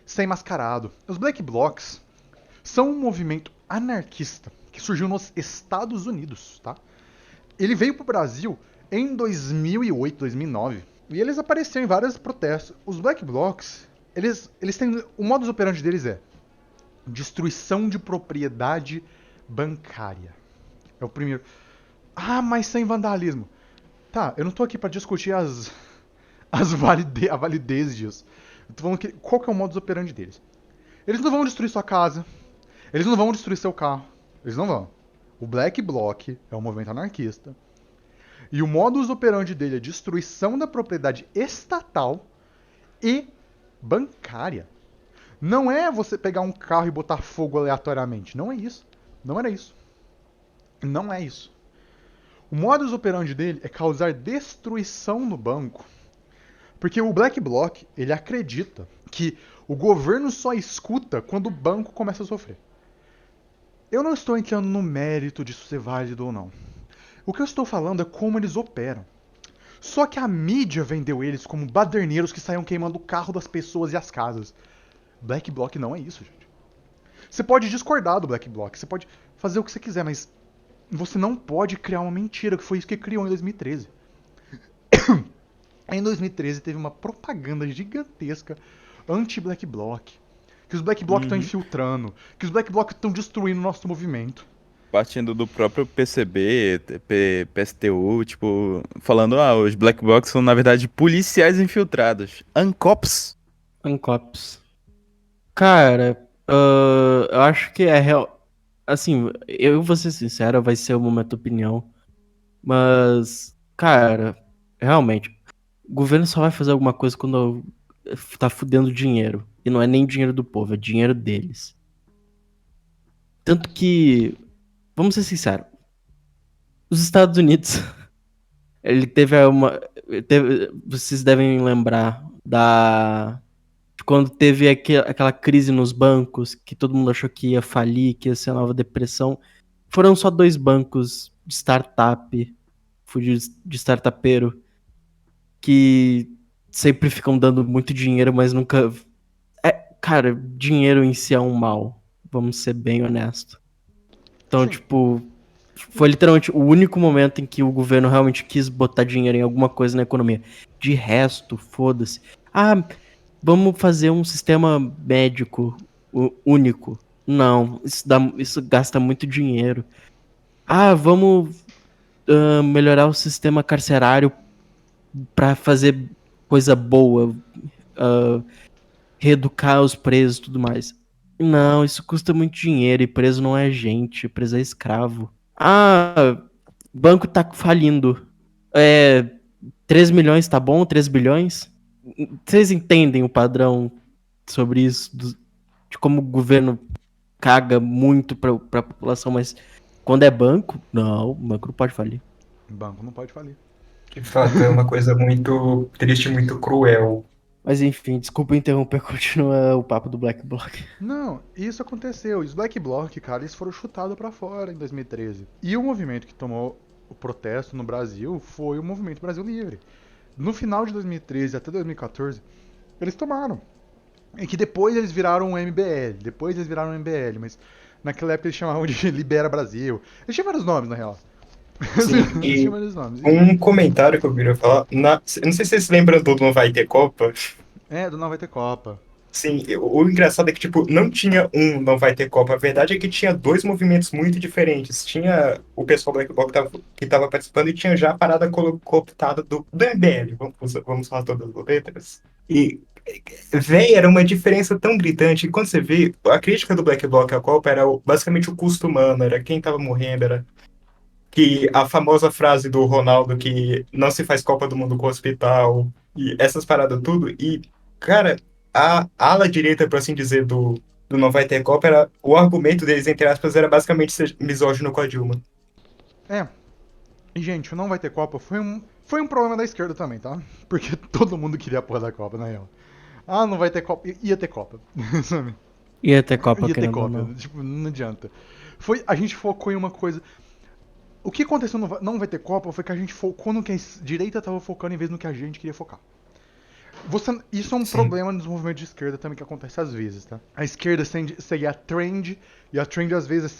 Sem mascarado. Os Black Blocs são um movimento anarquista que surgiu nos Estados Unidos, tá? Ele veio pro Brasil em 2008, 2009. E eles apareceram em vários protestos. Os Black Blocs, eles têm... O modus operandi deles é destruição de propriedade bancária. É o primeiro. Ah, mas sem vandalismo. Tá, eu não tô aqui pra discutir a validez disso. Eu tô falando que qual que é o modus operandi deles. Eles não vão destruir sua casa. Eles não vão destruir seu carro. Eles não vão. O Black Bloc é um movimento anarquista. E o modus operandi dele é destruição da propriedade estatal e bancária. Não é você pegar um carro e botar fogo aleatoriamente. Não é isso. Não era isso. Não é isso. O modus operandi dele é causar destruição no banco. Porque o Black Bloc, ele acredita que o governo só escuta quando o banco começa a sofrer. Eu não estou entrando no mérito disso ser válido ou não. O que eu estou falando é como eles operam. Só que a mídia vendeu eles como baderneiros que saíam queimando o carro das pessoas e as casas. Black Bloc não é isso, gente. Você pode discordar do Black Bloc, você pode fazer o que você quiser, mas você não pode criar uma mentira, que foi isso que criou em 2013. Em 2013 teve uma propaganda gigantesca anti-Black Bloc, que os Black Bloc estão infiltrando, que os Black Bloc estão destruindo o nosso movimento. Partindo do próprio PCB, PSTU, tipo, falando, os Black Blocs são, na verdade, policiais infiltrados. ANCOPS. Ancops. Cara, eu acho que é real. Assim, eu vou ser sincero, vai ser uma momento de opinião. Mas, cara, realmente, o governo só vai fazer alguma coisa quando tá fudendo dinheiro. E não é nem dinheiro do povo, é dinheiro deles. Tanto que, vamos ser sinceros, os Estados Unidos, ele teve vocês devem lembrar de quando teve aquela crise nos bancos, que todo mundo achou que ia falir, que ia ser a nova depressão. Foram só 2 bancos de startup, fugidos de startupeiro, que sempre ficam dando muito dinheiro, mas nunca. Cara, dinheiro em si é um mal. Vamos ser bem honestos. Então, Sim. tipo, foi literalmente o único momento em que o governo realmente quis botar dinheiro em alguma coisa na economia. De resto, foda-se. Vamos fazer um sistema médico único. Não, isso gasta muito dinheiro. Vamos melhorar o sistema carcerário pra fazer coisa boa. Reeducar os presos e tudo mais. Não, isso custa muito dinheiro e preso não é gente, preso é escravo. Banco tá falindo. 3 milhões tá bom? 3 bilhões? Vocês entendem o padrão sobre isso? De como o governo caga muito pra população, mas quando é banco, não, o banco não pode falir. Banco não pode falir. De fato, é uma coisa muito triste, muito cruel. Mas enfim, desculpa interromper, continua o papo do Black Bloc. Não, isso aconteceu. E os Black Bloc, cara, eles foram chutados pra fora em 2013. E o movimento que tomou o protesto no Brasil foi o Movimento Brasil Livre. No final de 2013 até 2014, eles tomaram. E que depois eles viraram um MBL. Mas naquela época eles chamavam de Libera Brasil. Eles tinham vários nomes, na real. Sim, Eles e tinham vários nomes. um comentário que eu queria falar, eu não sei se vocês lembram do Não Vai Ter Copa. Do Não Vai Ter Copa. Sim, o engraçado é que, tipo, não tinha um Não Vai Ter Copa. A verdade é que tinha 2 movimentos muito diferentes. Tinha o pessoal Black Bloc que tava participando e tinha já a parada cooptada do MBL. Vamos falar todas as letras. E, véi, era uma diferença tão gritante. E quando você vê, a crítica do Black Bloc à Copa era basicamente o custo humano, era quem tava morrendo, era que a famosa frase do Ronaldo que não se faz Copa do Mundo com hospital, e essas paradas tudo. E, cara, a ala direita, por assim dizer, do Não Vai Ter Copa, o argumento deles, entre aspas, era basicamente ser misógino com a Dilma. E, gente, o Não Vai Ter Copa foi um problema da esquerda também, tá? Porque todo mundo queria a porra da Copa, na real. Não vai ter Copa. Ia ter Copa, sabe? Ia ter Copa, Ia ter querendo ou Copa. não. Tipo, não adianta. A gente focou em uma coisa. O que aconteceu no Não Vai Ter Copa foi que a gente focou no que a direita tava focando em vez no que a gente queria focar. Isso é um problema nos movimentos de esquerda também que acontece às vezes, tá? A esquerda segue a trend, e a trend às vezes,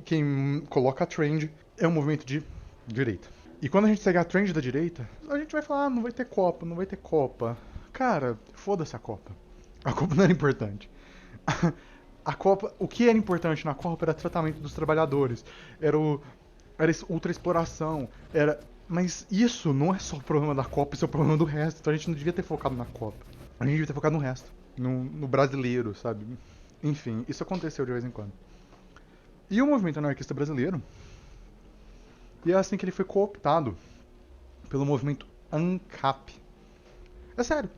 quem coloca a trend é um movimento de direita. E quando a gente segue a trend da direita, a gente vai falar, não vai ter Copa, não vai ter Copa. Cara, foda-se a Copa. A Copa não era importante. A Copa, o que era importante na Copa era tratamento dos trabalhadores, era ultra exploração, mas isso não é só o problema da Copa, isso é o problema do resto. Então a gente não devia ter focado na Copa. A gente devia ter focado no resto. No brasileiro, sabe? Enfim, isso aconteceu de vez em quando. E o movimento anarquista brasileiro, e é assim que ele foi cooptado pelo movimento ANCAP. É sério.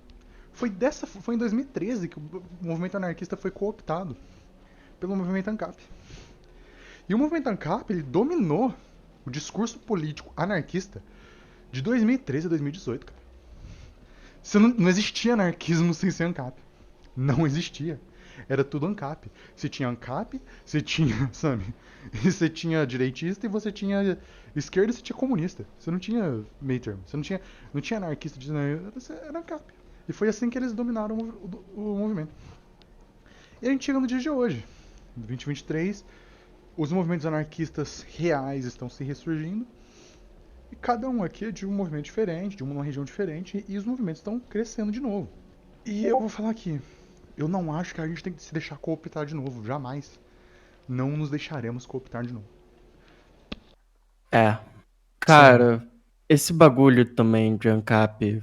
Foi em 2013 que o movimento anarquista foi cooptado pelo movimento ANCAP. E o movimento ANCAP, ele dominou o discurso político anarquista de 2013 a 2018, cara. Não existia anarquismo sem ser ANCAP. Não existia. Era tudo ANCAP. Você tinha ANCAP, você tinha, sabe? E você tinha direitista e você tinha esquerda e você tinha comunista. Você não tinha meio termo. Você não tinha anarquista, era ANCAP. E foi assim que eles dominaram o movimento. E a gente chega no dia de hoje. Em 2023, os movimentos anarquistas reais estão se ressurgindo. E cada um aqui é de um movimento diferente, de uma região diferente, e os movimentos estão crescendo de novo. E eu vou falar aqui, eu não acho que a gente tem que se deixar cooptar de novo, jamais. Não nos deixaremos cooptar de novo. Cara, esse bagulho também de ANCAP,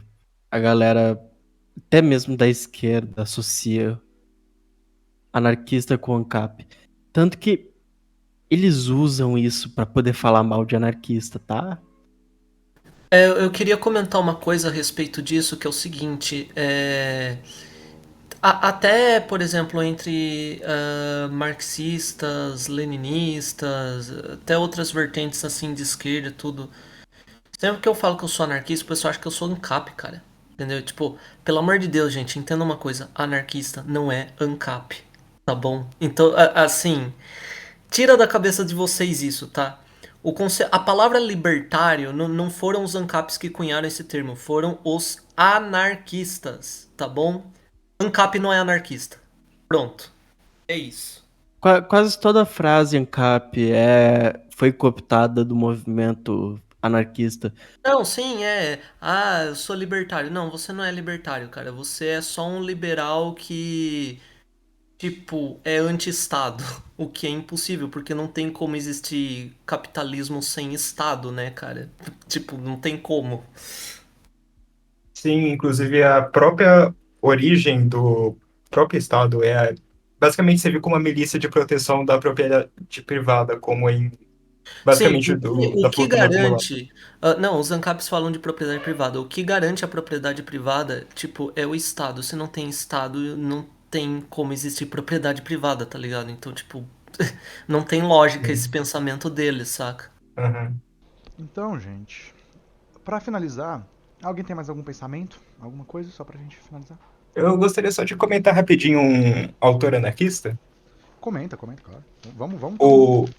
a galera, até mesmo da esquerda, associa anarquista com ANCAP. Tanto que eles usam isso pra poder falar mal de anarquista, tá? Eu queria comentar uma coisa a respeito disso, que é o seguinte, até, por exemplo, entre marxistas, leninistas, até outras vertentes assim de esquerda e tudo. Sempre que eu falo que eu sou anarquista, o pessoal acha que eu sou ANCAP, cara. Entendeu? Tipo, pelo amor de Deus, gente, entenda uma coisa: anarquista não é ANCAP, tá bom? Então, assim, tira da cabeça de vocês isso, tá? A palavra libertário não foram os ANCAPs que cunharam esse termo, foram os anarquistas, tá bom? ANCAP não é anarquista. Pronto. É isso. Quase toda frase ANCAP foi cooptada do movimento anarquista. Não, sim, é. Ah, eu sou libertário. Não, você não é libertário, cara. Você é só um liberal que, tipo, é anti-Estado. O que é impossível, porque não tem como existir capitalismo sem Estado, né, cara? Tipo, não tem como. Sim, inclusive a própria origem do próprio Estado basicamente serviu como uma milícia de proteção da propriedade privada, como em Sim, basicamente o da que fortuna acumulada. garante. Não, os ANCAPs falam de propriedade privada. O que garante a propriedade privada, tipo, é o Estado. Se não tem Estado, não tem como existir propriedade privada, tá ligado? Então, tipo, não tem lógica esse Sim. pensamento deles, saca? Aham. Então, gente, pra finalizar, alguém tem mais algum pensamento? Alguma coisa só pra gente finalizar? Eu gostaria só de comentar rapidinho um autor anarquista, Comenta, claro. Vamos todo mundo. o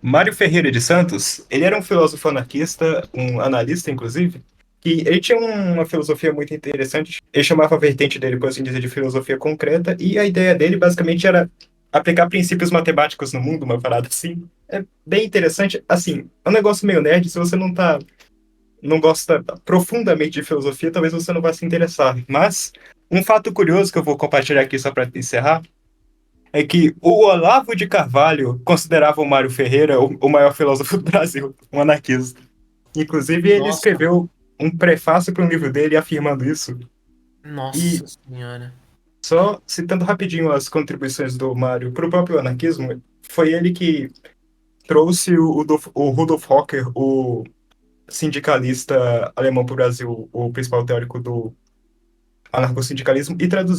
Mário Ferreira de Santos. Ele era um filósofo anarquista, um analista, inclusive, que ele tinha uma filosofia muito interessante. Ele chamava a vertente dele, por assim dizer, de filosofia concreta, e a ideia dele basicamente era aplicar princípios matemáticos no mundo, uma parada assim. É bem interessante. Assim, é um negócio meio nerd, se você não gosta profundamente de filosofia, talvez você não vá se interessar. Mas um fato curioso que eu vou compartilhar aqui só para encerrar é que o Olavo de Carvalho considerava o Mário Ferreira o maior filósofo do Brasil, um anarquista. Inclusive, ele Nossa, escreveu um prefácio para um livro dele afirmando isso. E nossa senhora. só citando rapidinho as contribuições do Mário para o próprio anarquismo, foi ele que trouxe o Rudolf Rocker, o sindicalista alemão para o Brasil, o principal teórico do anarcossindicalismo, e traduziu